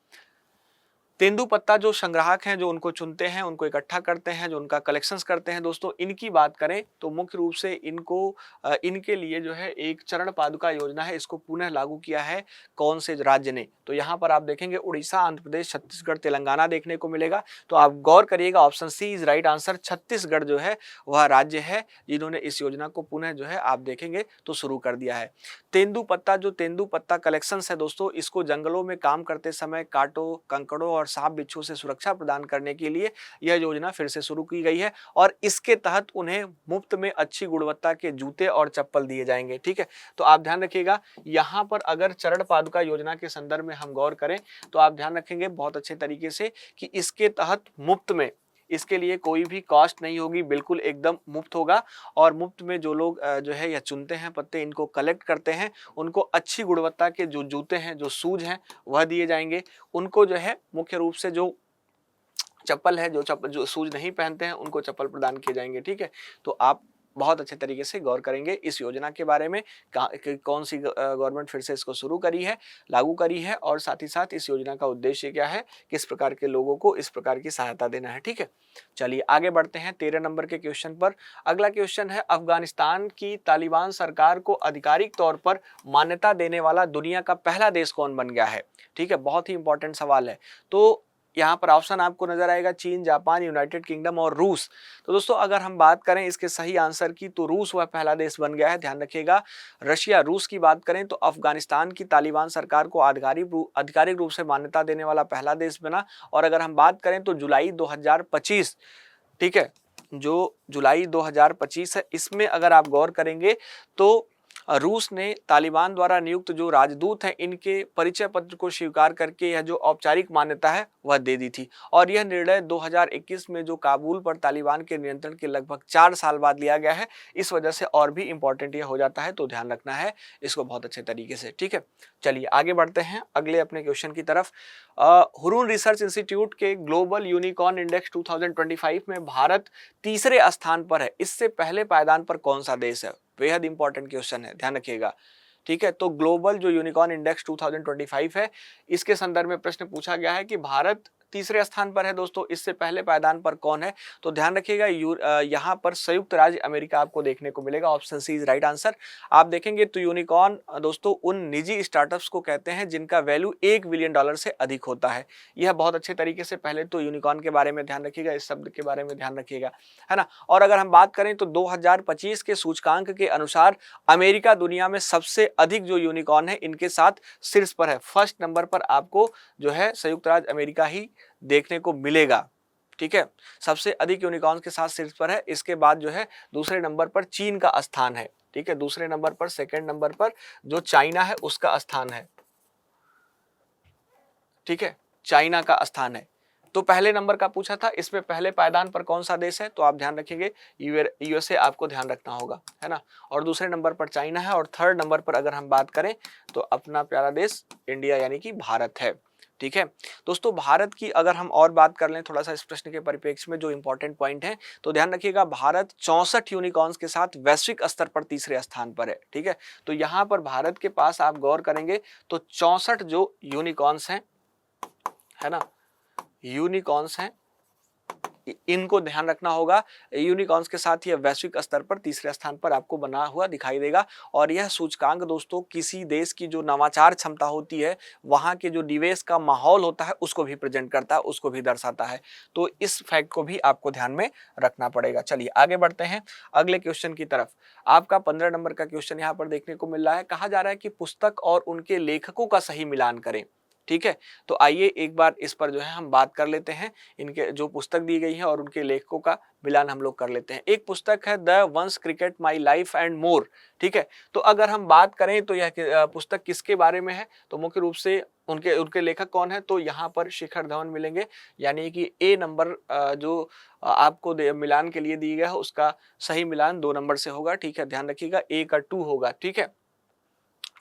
तेंदुपत्ता जो संग्राहक हैं जो उनको चुनते हैं, उनको इकट्ठा करते हैं, जो उनका कलेक्शंस करते हैं, दोस्तों इनकी बात करें तो मुख्य रूप से इनके लिए जो है एक चरण पादुका योजना है, इसको पुनः लागू किया है कौन से राज्य ने। तो यहाँ पर आप देखेंगे उड़ीसा, आंध्र प्रदेश, छत्तीसगढ़, तेलंगाना देखने को मिलेगा। तो आप गौर करिएगा, option C is right answer. Chhattisgarh जो है वह राज्य है जिन्होंने इस योजना को पुनः जो है आप देखेंगे तो शुरू कर दिया है। तेंदुपत्ता कलेक्शन है दोस्तों, इसको जंगलों में काम करते समय कांटों, कंकड़ों और सांप बिच्छू से सुरक्षा प्रदान करने के लिए यह योजना फिर से शुरू की गई है और इसके तहत उन्हें मुफ्त में अच्छी गुणवत्ता के जूते और चप्पल दिए जाएंगे। ठीक है, तो आप ध्यान रखिएगा यहाँ पर अगर चरण पादुका योजना के संदर्भ में हम गौर करें तो आप ध्यान रखेंगे बहुत अच्छे तरीके से कि इसके तहत मुफ्त में, इसके लिए कोई भी कॉस्ट नहीं होगी, बिल्कुल एकदम मुफ्त होगा। और मुफ्त में जो लोग जो है यह चुनते हैं पत्ते, इनको कलेक्ट करते हैं, उनको अच्छी गुणवत्ता के जो जूते हैं, जो शूज हैं वह दिए जाएंगे। उनको जो है मुख्य रूप से जो चप्पल है, जो शूज नहीं पहनते हैं उनको चप्पल प्रदान किए जाएंगे। ठीक है, तो आप बहुत अच्छे तरीके से गौर करेंगे इस योजना के बारे में, कौन सी गवर्नमेंट फिर से इसको शुरू करी है, लागू करी है, और साथ ही साथ इस योजना का उद्देश्य क्या है, किस प्रकार के लोगों को इस प्रकार की सहायता देना है। ठीक है, चलिए आगे बढ़ते हैं 13 नंबर के क्वेश्चन पर। अगला क्वेश्चन है अफगानिस्तान की तालिबान सरकार को आधिकारिक तौर पर मान्यता देने वाला दुनिया का पहला देश कौन बन गया है। ठीक है, बहुत ही इंपॉर्टेंट सवाल है। तो यहाँ पर ऑप्शन आपको नजर आएगा चीन, जापान, यूनाइटेड किंगडम और रूस। तो दोस्तों अगर हम बात करें इसके सही आंसर की तो रूस वह पहला देश बन गया है, ध्यान रखिएगा। रशिया, रूस की बात करें तो अफगानिस्तान की तालिबान सरकार को आधिकारिक रूप से मान्यता देने वाला पहला देश बना। और अगर हम बात करें तो जुलाई 2025, ठीक है, जो जुलाई 2025 है, इसमें अगर आप गौर करेंगे तो रूस ने तालिबान द्वारा नियुक्त जो राजदूत हैं इनके परिचय पत्र को स्वीकार करके यह जो औपचारिक मान्यता है वह दे दी थी। और यह निर्णय 2021 में जो काबुल पर तालिबान के नियंत्रण के लगभग 4 साल बाद लिया गया है, इस वजह से और भी इंपॉर्टेंट यह हो जाता है, तो ध्यान रखना है इसको बहुत अच्छे तरीके से। ठीक है, चलिए आगे बढ़ते हैं अगले अपने क्वेश्चन की तरफ। हुरून रिसर्च इंस्टीट्यूट के ग्लोबल यूनिकॉर्न इंडेक्स 2025 में भारत तीसरे स्थान पर है, इससे पहले पायदान पर कौन सा देश है। बेहद इंपॉर्टेंट क्वेश्चन है, ध्यान रखिएगा। ठीक है, तो ग्लोबल जो यूनिकॉर्न इंडेक्स 2025 है, इसके संदर्भ में प्रश्न पूछा गया है कि भारत तीसरे स्थान पर है दोस्तों, इससे पहले पायदान पर कौन है। तो ध्यान रखिएगा यहाँ पर संयुक्त राज्य अमेरिका आपको देखने को मिलेगा, option C is right answer. आप देखेंगे तो यूनिकॉर्न दोस्तों उन निजी स्टार्टअप्स को कहते हैं जिनका वैल्यू $1 बिलियन से अधिक होता है। यह बहुत अच्छे तरीके से पहले तो यूनिकॉर्न के बारे में ध्यान रखिएगा, इस शब्द के बारे में ध्यान रखिएगा, है ना। और अगर हम बात करें तो 2025 के सूचकांक के अनुसार अमेरिका दुनिया में सबसे अधिक जो यूनिकॉर्न है इनके साथ शीर्ष पर है। फर्स्ट नंबर पर आपको जो है संयुक्त राज्य अमेरिका ही देखने को मिलेगा। ठीक है, सबसे अधिक यूनिकॉर्न के साथ शीर्ष पर है। इसके बाद जो है दूसरे नंबर पर चीन का स्थान है। ठीक है, दूसरे नंबर पर, सेकंड नंबर पर जो चाइना है उसका स्थान है। ठीक है, चाइना का स्थान है। तो पहले नंबर का पूछा था, इसमें पहले पायदान पर कौन सा देश है, तो आप ध्यान रखेंगे यूएसए आपको ध्यान रखना होगा, है ना। और दूसरे नंबर पर चाइना है, और थर्ड नंबर पर अगर हम बात करें तो अपना प्यारा देश इंडिया यानी कि भारत है। ठीक है दोस्तों, भारत की अगर हम और बात कर लें थोड़ा सा इस प्रश्न के परिप्रेक्ष्य में जो इंपॉर्टेंट पॉइंट है, तो ध्यान रखिएगा भारत 64 यूनिकॉर्न्स के साथ वैश्विक स्तर पर तीसरे स्थान पर है। ठीक है, तो यहाँ पर भारत के पास आप गौर करेंगे तो 64 जो यूनिकॉर्न्स हैं, है ना, यूनिकॉर्न्स हैं, इनको ध्यान रखना होगा। यूनिकॉर्न्स के साथ यह वैश्विक स्तर पर तीसरे स्थान पर आपको बना हुआ दिखाई देगा और यह सूचकांक दोस्तों किसी देश की जो नवाचार क्षमता होती है, वहां के जो निवेश का माहौल होता है उसको भी प्रेजेंट करता है, उसको भी दर्शाता है। तो इस फैक्ट को भी आपको ध्यान में रखना पड़ेगा। चलिए आगे बढ़ते हैं अगले क्वेश्चन की तरफ। आपका 15 नंबर का क्वेश्चन यहाँ पर देखने को मिल रहा है। कहा जा रहा है कि पुस्तक और उनके लेखकों का सही मिलान करें। ठीक है, तो आइए एक बार इस पर जो है हम बात कर लेते हैं। इनके जो पुस्तक दी गई है और उनके लेखकों का मिलान हम लोग कर लेते हैं। एक पुस्तक है the ones cricket my life and more. ठीक है, तो अगर हम बात करें तो यह पुस्तक किसके बारे में है, तो मुख्य रूप से उनके उनके लेखक कौन है, तो यहाँ पर शिखर धवन मिलेंगे। यानी कि ए नंबर जो आपको मिलान के लिए दी गया है उसका सही मिलान 2 नंबर से होगा। ठीक है, ध्यान रखिएगा, ए का 2 होगा। ठीक है,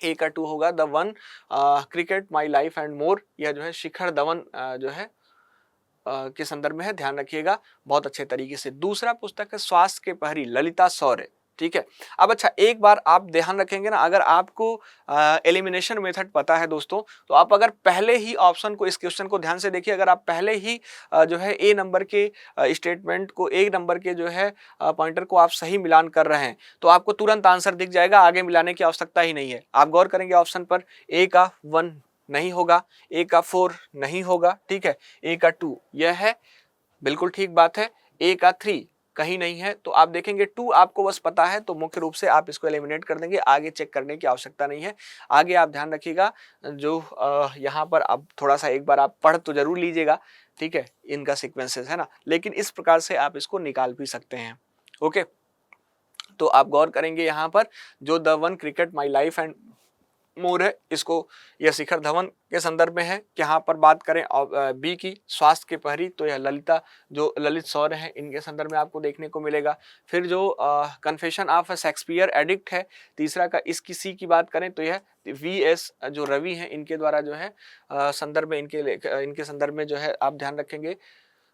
ए का 2 होगा। The one cricket my life and more, यह जो है शिखर धवन जो है के संदर्भ में है, ध्यान रखिएगा बहुत अच्छे तरीके से। दूसरा पुस्तक है स्वास्थ्य के प्रहरी, ललिता शौर्य। ठीक है, अब अच्छा एक बार आप ध्यान रखेंगे ना, अगर आपको एलिमिनेशन मेथड पता है दोस्तों, तो आप अगर पहले ही ऑप्शन को, इस क्वेश्चन को ध्यान से देखिए, अगर आप पहले ही जो है ए नंबर के स्टेटमेंट को, एक नंबर के जो है पॉइंटर को आप सही मिलान कर रहे हैं, तो आपको तुरंत आंसर दिख जाएगा, आगे मिलाने की आवश्यकता ही नहीं है। आप गौर करेंगे ऑप्शन पर, ए का 1 नहीं होगा, ए का 4 नहीं होगा। ठीक है, ए का 2 यह है, बिल्कुल ठीक बात है। ए का 3 कहीं नहीं है, तो आप देखेंगे 2 आपको बस पता है, तो मुख्य रूप से आप इसको एलिमिनेट कर देंगे, आगे चेक करने की आवश्यकता नहीं है। आगे आप ध्यान रखिएगा, जो यहाँ पर अब थोड़ा सा एक बार आप पढ़ तो जरूर लीजिएगा। ठीक है, इनका सीक्वेंसेस है ना, लेकिन इस प्रकार से आप इसको निकाल भी सकते हैं। ओके, तो आप गौर करेंगे यहाँ पर जो the one cricket my life and more है, इसको यह शिखर धवन के संदर्भ में है। यहाँ पर बात करें बी की स्वास्थ्य के प्रहरी, तो यह ललित शौर्य है, इनके संदर्भ में आपको देखने को मिलेगा। फिर जो confession of a Shakespeare addict है तीसरा का, इसकी सी की बात करें तो यह वी.एस. जो रवि हैं इनके द्वारा जो है संदर्भ में, इनके संदर्भ में जो है आप ध्यान रखेंगे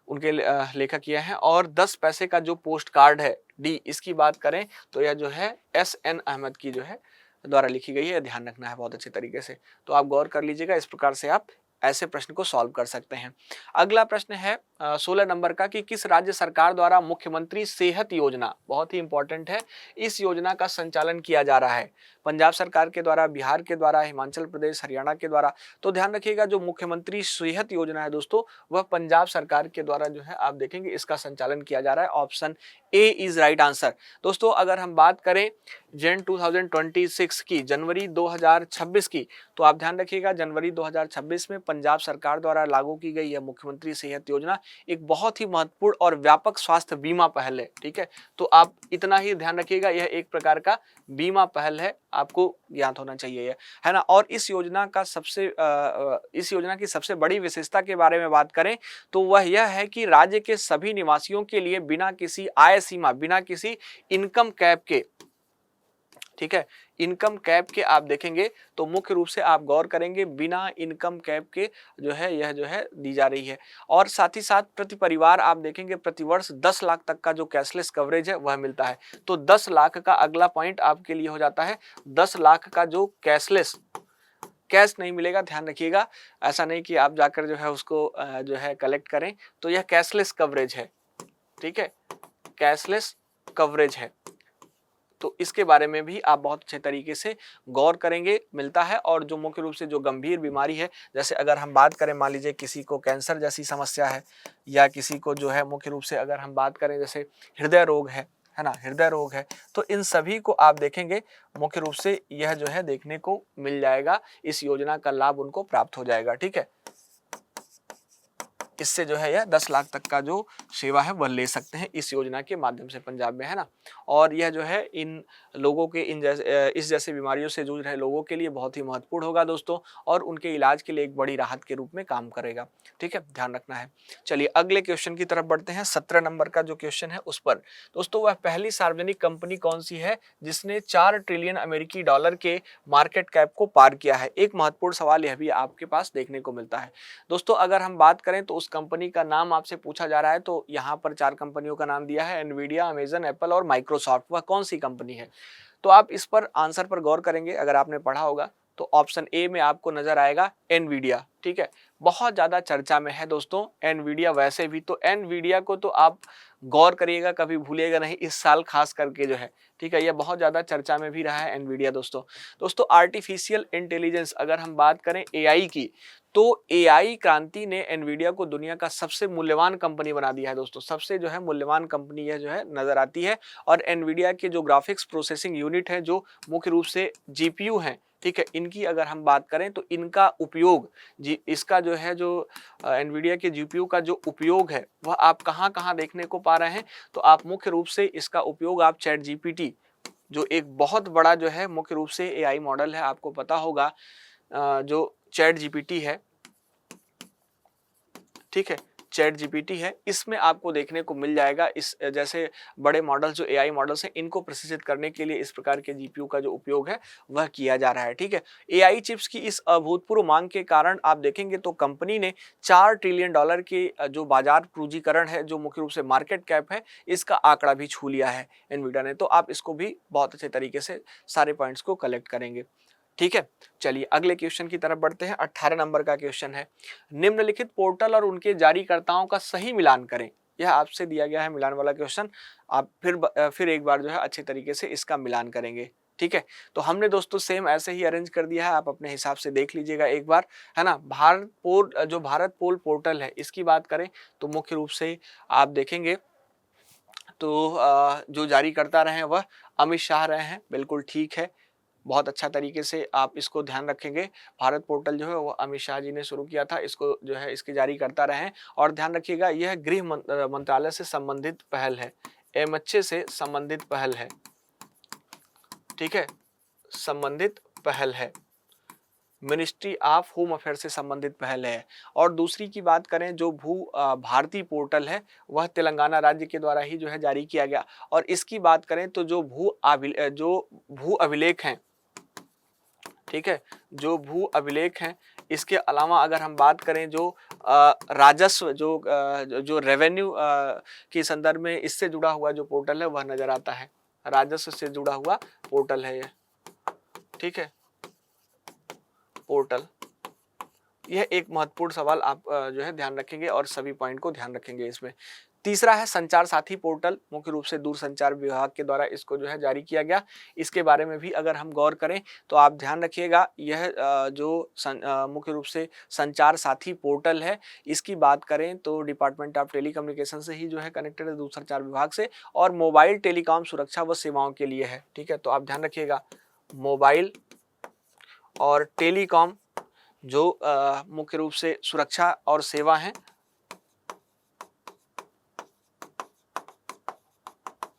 उनके लेखक यह हैं। और 10 पैसे का जो पोस्ट कार्ड है डी, इसकी बात करें तो यह जो है S.N. अहमद की जो है द्वारा लिखी गई है, ध्यान रखना है बहुत अच्छे तरीके से। तो आप गौर कर लीजिएगा, इस प्रकार से आप ऐसे प्रश्न को सॉल्व कर सकते हैं। अगला प्रश्न है 16 नंबर का कि किस राज्य सरकार द्वारा मुख्यमंत्री सेहत योजना, बहुत ही इंपॉर्टेंट है, इस योजना का संचालन किया जा रहा है। पंजाब सरकार के द्वारा, बिहार के द्वारा, हिमाचल प्रदेश, हरियाणा के द्वारा। तो ध्यान रखिएगा जो मुख्यमंत्री सेहत योजना है दोस्तों, वह पंजाब सरकार के द्वारा जो है आप देखेंगे इसका संचालन किया जा रहा है। Option A is right answer. दोस्तों अगर हम बात करें जन 2026 की, जनवरी 2026 की, तो आप ध्यान रखिएगा जनवरी 2026 में पंजाब सरकार द्वारा लागू की गई है मुख्यमंत्री सेहत योजना, एक बहुत ही महत्वपूर्ण और व्यापक स्वास्थ्य बीमा पहल है। ठीक है, तो आप इतना ही ध्यान रखिएगा, यह एक प्रकार का बीमा पहल है, आपको ज्ञात होना चाहिए है ना। और इस योजना की सबसे बड़ी विशेषता के बारे में बात करें तो वह यह है कि राज्य के सभी निवासियों के लिए बिना किसी आय सीमा, बिना किसी इनकम कैप के, ठीक है, इनकम कैप के आप देखेंगे तो मुख्य रूप से आप गौर करेंगे बिना इनकम कैप के जो है यह जो है दी जा रही है। और साथ ही साथ प्रति परिवार आप देखेंगे प्रतिवर्ष 10 लाख तक का जो कैशलेस कवरेज है वह मिलता है। तो 10 लाख का अगला पॉइंट आपके लिए हो जाता है 10 लाख का जो कैशलेस, कैश नहीं मिलेगा, ध्यान रखिएगा, ऐसा नहीं कि आप जाकर जो है उसको जो है कलेक्ट करें, तो यह कैशलेस कवरेज है। ठीक है, कैशलेस कवरेज है, तो इसके बारे में भी आप बहुत अच्छे तरीके से गौर करेंगे, मिलता है। और जो मुख्य रूप से जो गंभीर बीमारी है, जैसे अगर हम बात करें मान लीजिए किसी को कैंसर जैसी समस्या है, या किसी को जो है मुख्य रूप से अगर हम बात करें जैसे हृदय रोग है ना, हृदय रोग है, तो इन सभी को आप देखेंगे मुख्य रूप से यह जो है देखने को मिल जाएगा, इस योजना का लाभ उनको प्राप्त हो जाएगा। ठीक है, इससे जो है यह 10 लाख तक का जो सेवा है वह ले सकते हैं इस योजना के माध्यम से पंजाब में, है ना। और यह जो है इन लोगों के इस जैसे बीमारियों से जूझ रहे लोगों के लिए बहुत ही महत्वपूर्ण होगा दोस्तों, और उनके इलाज के लिए एक बड़ी राहत के रूप में काम करेगा। ठीक है, ध्यान रखना है। चलिए अगले क्वेश्चन की तरफ बढ़ते हैं। 17 नंबर का जो क्वेश्चन है उस पर दोस्तों, वह पहली सार्वजनिक कंपनी कौन सी है जिसने 4 ट्रिलियन अमेरिकी डॉलर के मार्केट कैप को पार किया है। एक महत्वपूर्ण सवाल यह भी आपके पास देखने को मिलता है दोस्तों। अगर हम बात करें तो उस कंपनी का नाम आपसे पूछा जा रहा है, तो यहाँ पर 4 कंपनियों का नाम दिया है, एनवीडिया, अमेजन, एप्पल और माइक्रोसॉफ्ट। वह कौन सी कंपनी है? तो आप इस पर आंसर पर गौर करेंगे, अगर आपने पढ़ा होगा तो ऑप्शन ए में आपको नजर आएगा एनवीडिया। ठीक है, बहुत ज्यादा चर्चा में है दोस्तों एनवीडिया। वैसे भी तो एनवीडिया को तो आप गौर करिएगा, कभी भूलिएगा नहीं, इस साल खास करके जो है, ठीक है, यह बहुत ज्यादा चर्चा में भी रहा है एनवीडिया दोस्तों आर्टिफिशियल इंटेलिजेंस अगर हम बात करें एआई की, तो एआई क्रांति ने एनवीडिया को दुनिया का सबसे मूल्यवान कंपनी बना दिया है दोस्तों। सबसे जो है मूल्यवान कंपनी यह जो है नजर आती है। और एनवीडिया के जो ग्राफिक्स प्रोसेसिंग यूनिट है, जो मुख्य रूप से जीपीयू हैं, ठीक है, इनकी अगर हम बात करें तो इनका उपयोग जी, इसका जो है जो एनवीडिया के जीपीयू का जो उपयोग है वह आप कहाँ कहाँ देखने को पा रहे हैं। तो आप मुख्य रूप से इसका उपयोग आप चैट जीपीटी, जो एक बहुत बड़ा जो है मुख्य रूप से एआई मॉडल है, आपको पता होगा जो चैट जीपीटी है, ठीक है, चैट जीपीटी है, इसमें आपको देखने को मिल जाएगा। इस जैसे बड़े मॉडल जो एआई मॉडल्स हैं, इनको प्रशिक्षित करने के लिए इस प्रकार के जीपीयू का जो उपयोग है वह किया जा रहा है। ठीक है, एआई चिप्स की इस अभूतपूर्व मांग के कारण आप देखेंगे तो कंपनी ने $4 ट्रिलियन की जो बाजार पूंजीकरण है, जो मुख्य रूप से मार्केट कैप है, इसका आंकड़ा भी छू लिया है एनवीडिया ने। तो आप इसको भी बहुत अच्छे तरीके से सारे पॉइंट्स को कलेक्ट करेंगे। ठीक है, चलिए अगले क्वेश्चन की तरफ बढ़ते हैं। 18 नंबर का क्वेश्चन है, निम्नलिखित पोर्टल और उनके जारीकर्ताओं का सही मिलान करें। यह आपसे दिया गया है मिलान वाला क्वेश्चन। आप फिर एक बार जो है अच्छे तरीके से इसका मिलान करेंगे। ठीक है, तो हमने दोस्तों सेम ऐसे ही अरेंज कर दिया है, आप अपने हिसाब से देख लीजिएगा एक बार, है ना। भारत पोल पोर्टल है, इसकी बात करें तो मुख्य रूप से आप देखेंगे तो जो जारी करता रहे हैं वह अमित शाह रहे हैं। बिल्कुल ठीक है, बहुत अच्छा तरीके से आप इसको ध्यान रखेंगे। भारत पोर्टल जो है वो अमित शाह जी ने शुरू किया था, इसको जो है इसकी जारी करता रहे। और ध्यान रखिएगा यह गृह मंत्रालय से संबंधित पहल है, एमएचए से संबंधित पहल है। ठीक है, संबंधित पहल है, मिनिस्ट्री ऑफ होम अफेयर से संबंधित पहल है। और दूसरी की बात करें जो भारती पोर्टल है, वह तेलंगाना राज्य के द्वारा ही जो है जारी किया गया। और इसकी बात करें तो जो भू अभिलेख हैं, ठीक है, जो भू अभिलेख हैं, इसके अलावा अगर हम बात करें जो राजस्व जो रेवेन्यू के संदर्भ में इससे जुड़ा हुआ जो पोर्टल है वह नजर आता है। राजस्व से जुड़ा हुआ पोर्टल है यह। ठीक है, पोर्टल, यह एक महत्वपूर्ण सवाल आप जो है ध्यान रखेंगे और सभी पॉइंट को ध्यान रखेंगे इसमें। तीसरा है संचार साथी पोर्टल, मुख्य रूप से दूरसंचार विभाग के द्वारा इसको जो है जारी किया गया। इसके बारे में भी अगर हम गौर करें तो आप ध्यान रखिएगा, यह मुख्य रूप से संचार साथी पोर्टल है, इसकी बात करें तो डिपार्टमेंट ऑफ टेलीकम्युनिकेशन से ही जो है कनेक्टेड है, दूरसंचार विभाग से, और मोबाइल टेलीकॉम सुरक्षा व सेवाओं के लिए है। ठीक है, तो आप ध्यान रखिएगा मोबाइल और टेलीकॉम जो मुख्य रूप से सुरक्षा और सेवा है,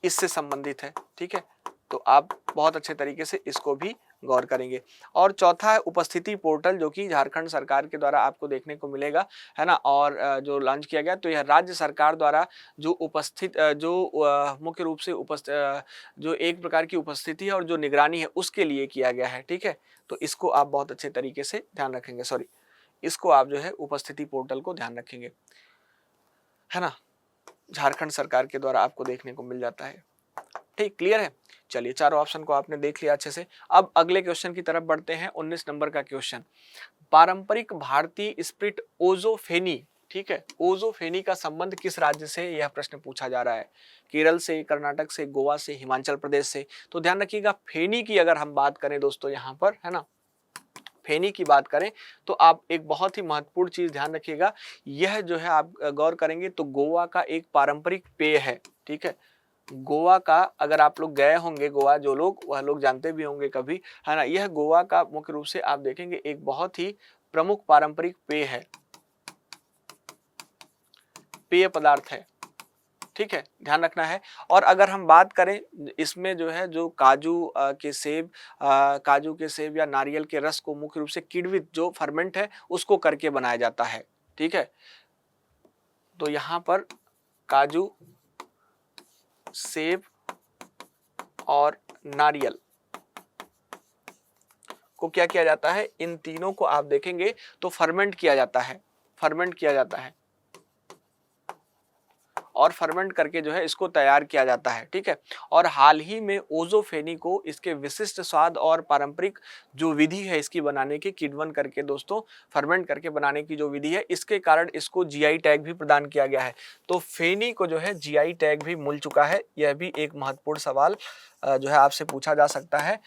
इससे संबंधित है। ठीक है, तो आप बहुत अच्छे तरीके से इसको भी गौर करेंगे। और चौथा है उपस्थिति पोर्टल, जो कि झारखंड सरकार के द्वारा आपको देखने को मिलेगा, है ना। और जो लॉन्च किया गया, तो यह राज्य सरकार द्वारा जो मुख्य रूप से जो एक प्रकार की उपस्थिति है और जो निगरानी है उसके लिए किया गया है। ठीक है, तो इसको आप बहुत अच्छे तरीके से ध्यान रखेंगे, इसको आप जो है उपस्थिति पोर्टल को ध्यान रखेंगे, है ना। झारखंड सरकार के द्वारा आपको देखने को मिल जाता है। ठीक, क्लियर है। चलिए चारों ऑप्शन को आपने देख लिया अच्छे से। अब अगले क्वेश्चन की तरफ बढ़ते हैं। 19 नंबर का क्वेश्चन, पारंपरिक भारतीय स्प्रिट ओजोफेनी, ठीक है, ओजोफेनी का संबंध किस राज्य से, यह प्रश्न पूछा जा रहा है। केरल से, कर्नाटक से, गोवा से, हिमाचल प्रदेश से। तो ध्यान रखिएगा फेनी की अगर हम बात करें दोस्तों यहाँ पर, है ना, फेनी की बात करें तो आप एक बहुत ही महत्वपूर्ण चीज ध्यान रखिएगा, यह जो है आप गौर करेंगे तो गोवा का एक पारंपरिक पेय है। ठीक है, गोवा का, अगर आप लोग गए होंगे गोवा, जो लोग वह लोग जानते भी होंगे कभी, है ना, यह गोवा का मुख्य रूप से आप देखेंगे एक बहुत ही प्रमुख पारंपरिक पेय है, पेय पदार्थ है। ठीक है, ध्यान रखना है। और अगर हम बात करें इसमें जो है जो काजू के सेब या नारियल के रस को मुख्य रूप से किण्वित जो फर्मेंट है उसको करके बनाया जाता है। ठीक है, तो यहाँ पर काजू, सेब और नारियल को क्या किया जाता है, इन तीनों को आप देखेंगे तो फर्मेंट किया जाता है, और फर्मेंट करके जो है इसको तैयार किया जाता है, ठीक है। और हाल ही में ओजोफेनी को इसके विशिष्ट स्वाद और पारंपरिक जो विधि है इसकी बनाने की, किण्वन करके दोस्तों फर्मेंट करके बनाने की जो विधि है, इसके कारण इसको जीआई टैग भी प्रदान किया गया है। तो फेनी को जो है जीआई टैग भी मिल चुका है। यह भी एक महत्वपूर्ण सवाल जो है आपसे पूछा जा सकता है,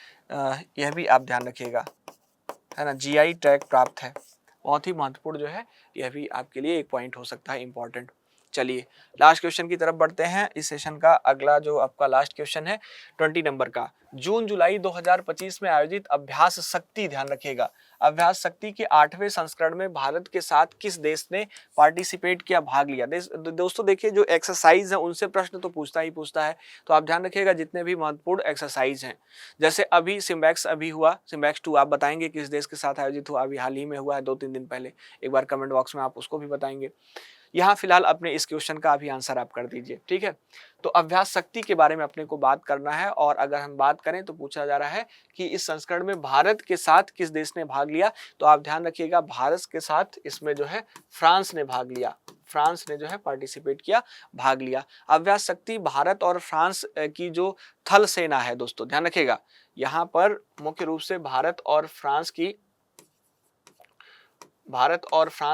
यह भी आप ध्यान रखिएगा, है ना। जीआई टैग प्राप्त है, बहुत ही महत्वपूर्ण जो है, यह भी आपके लिए एक पॉइंट हो सकता है इंपॉर्टेंट। चलिए लास्ट क्वेश्चन की तरफ बढ़ते हैं। इस सेशन का अगला जो आपका लास्ट क्वेश्चन है 20 नंबर का, जून जुलाई 2025 में आयोजित अभ्यास शक्ति, ध्यान रखिएगा, अभ्यास शक्ति के 8वें संस्करण में भारत के साथ किस देश ने पार्टिसिपेट किया, भाग लिया। दोस्तों देखिए, जो एक्सरसाइज है उनसे प्रश्न तो पूछता ही पूछता है, तो आप ध्यान रखिएगा जितने भी महत्वपूर्ण एक्सरसाइज हैं, जैसे अभी सिम्बैक्स अभी हुआ, सिम्बैक्स 2 आप बताएंगे किस देश के साथ आयोजित हुआ, अभी हाल ही में हुआ है 2-3 दिन पहले, एक बार कमेंट बॉक्स में आप उसको भी बताएंगे। यहाँ फिलहाल अपने इस क्वेश्चन का अभी आंसर आप कर दीजिए, ठीक है। तो अभ्यास शक्ति के बारे में अपने को बात करना है, और अगर हम बात करें तो पूछा जा रहा है कि इस संस्करण में भारत के साथ किस देश ने भाग लिया, तो आप ध्यान रखिएगा भारत के साथ इसमें जो है फ्रांस ने भाग लिया, फ्रांस ने जो है पार्टिसिपेट किया, भाग लिया। अभ्यास शक्ति भारत और फ्रांस की जो थल सेना है दोस्तों, ध्यान रखिएगा, यहाँ पर मुख्य रूप से भारत और फ्रांस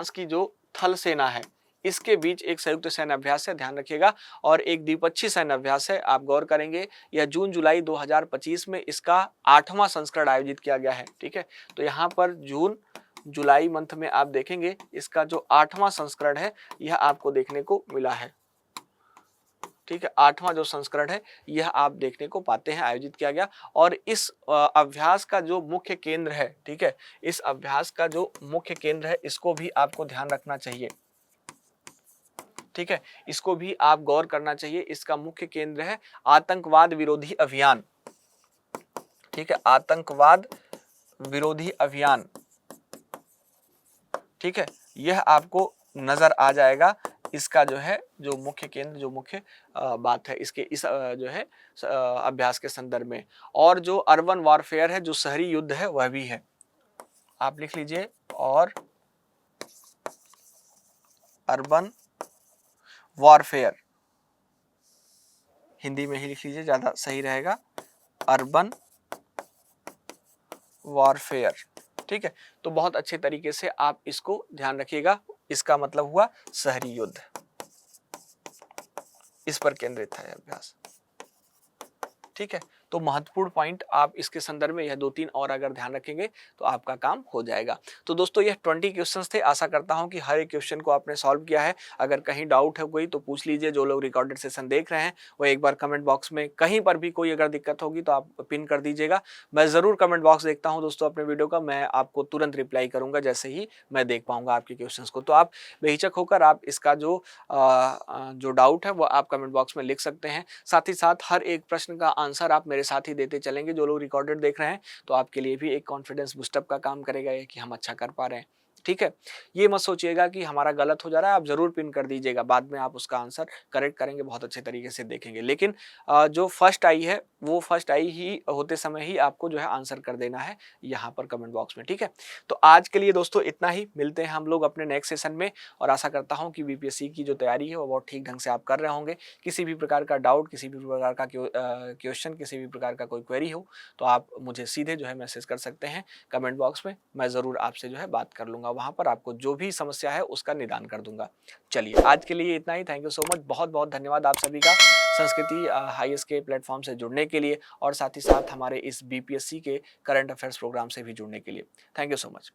की जो थल सेना है इसके बीच एक संयुक्त सैन्य अभ्यास है, ध्यान रखिएगा, और एक द्विपक्षीय सैन्य अभ्यास है। आप गौर करेंगे यह जून जुलाई 2025 में इसका 8वां संस्करण आयोजित किया गया है, ठीक है। तो यहाँ पर जून जुलाई मंथ में आप देखेंगे इसका जो 8वां संस्करण है यह आपको देखने को मिला है, ठीक है। 8वां जो संस्करण है यह आप देखने को पाते हैं, आयोजित किया गया। और इस अभ्यास का जो मुख्य केंद्र है, ठीक है, इस अभ्यास का जो मुख्य केंद्र है इसको भी आपको ध्यान रखना चाहिए, ठीक है, इसको भी आप गौर करना चाहिए। इसका मुख्य केंद्र है आतंकवाद विरोधी अभियान, ठीक है, आतंकवाद विरोधी अभियान, ठीक है, यह आपको नजर आ जाएगा। इसका जो है जो मुख्य केंद्र, जो मुख्य बात है इसके इस जो है अभ्यास के संदर्भ में। और जो अर्बन वॉरफेयर है, जो शहरी युद्ध है, वह भी है, आप लिख लीजिए, और अर्बन वॉरफेयर, हिंदी में ही लिख लीजिए, ज्यादा सही रहेगा, अर्बन वॉरफेयर, ठीक है। तो बहुत अच्छे तरीके से आप इसको ध्यान रखिएगा, इसका मतलब हुआ शहरी युद्ध, इस पर केंद्रित है अभ्यास, ठीक है। तो महत्वपूर्ण पॉइंट आप इसके संदर्भ में यह 2-3 और अगर ध्यान रखेंगे तो आपका काम हो जाएगा। तो दोस्तों यह 20 क्वेश्चंस थे, आशा करता हूं कि हर एक क्वेश्चन को आपने सॉल्व किया है। अगर कहीं डाउट है कोई तो पूछ लीजिए, जो लोग रिकॉर्डेड सेशन देख रहे हैं वो एक बार कमेंट बॉक्स में कहीं पर भी कोई अगर दिक्कत होगी तो आप पिन कर दीजिएगा। मैं जरूर कमेंट बॉक्स देखता हूँ दोस्तों अपने वीडियो का, मैं आपको तुरंत रिप्लाई करूंगा जैसे ही मैं देख पाऊंगा आपके क्वेश्चंस को। तो आप बेहिचक होकर आप इसका जो डाउट है वो आप कमेंट बॉक्स में लिख सकते हैं। साथ ही साथ हर एक प्रश्न का आंसर आप मेरे साथ ही देते चलेंगे। जो लोग रिकॉर्डेड देख रहे हैं तो आपके लिए भी एक कॉन्फिडेंस बूस्टअप का काम करेगा ये कि हम अच्छा कर पा रहे हैं, ठीक है। ये मत सोचिएगा कि हमारा गलत हो जा रहा है, आप जरूर पिन कर दीजिएगा, बाद में आप उसका आंसर करेक्ट करेंगे, बहुत अच्छे तरीके से देखेंगे। लेकिन जो फर्स्ट आई है वो फर्स्ट आई ही होते समय ही आपको जो है आंसर कर देना है यहाँ पर कमेंट बॉक्स में, ठीक है। तो आज के लिए दोस्तों इतना ही, मिलते हैं हम लोग अपने नेक्स्ट सेशन में, और आशा करता हूँ कि बीपीएससी की जो तैयारी है वो बहुत ठीक ढंग से आप कर रहे होंगे। किसी भी प्रकार का डाउट, किसी भी प्रकार का क्वेश्चन, किसी भी प्रकार का कोई क्वेरी हो तो आप मुझे सीधे जो है मैसेज कर सकते हैं कमेंट बॉक्स में, मैं ज़रूर आपसे जो है बात कर लूँगा, वहाँ पर आपको जो भी समस्या है उसका निदान कर दूंगा। चलिए आज के लिए इतना ही, थैंक यू सो मच, बहुत बहुत धन्यवाद आप सभी का संस्कृति हाईएस के प्लेटफॉर्म से जुड़ने के लिए, और साथ ही साथ हमारे इस बीपीएससी के करंट अफेयर्स प्रोग्राम से भी जुड़ने के लिए। Thank you so much.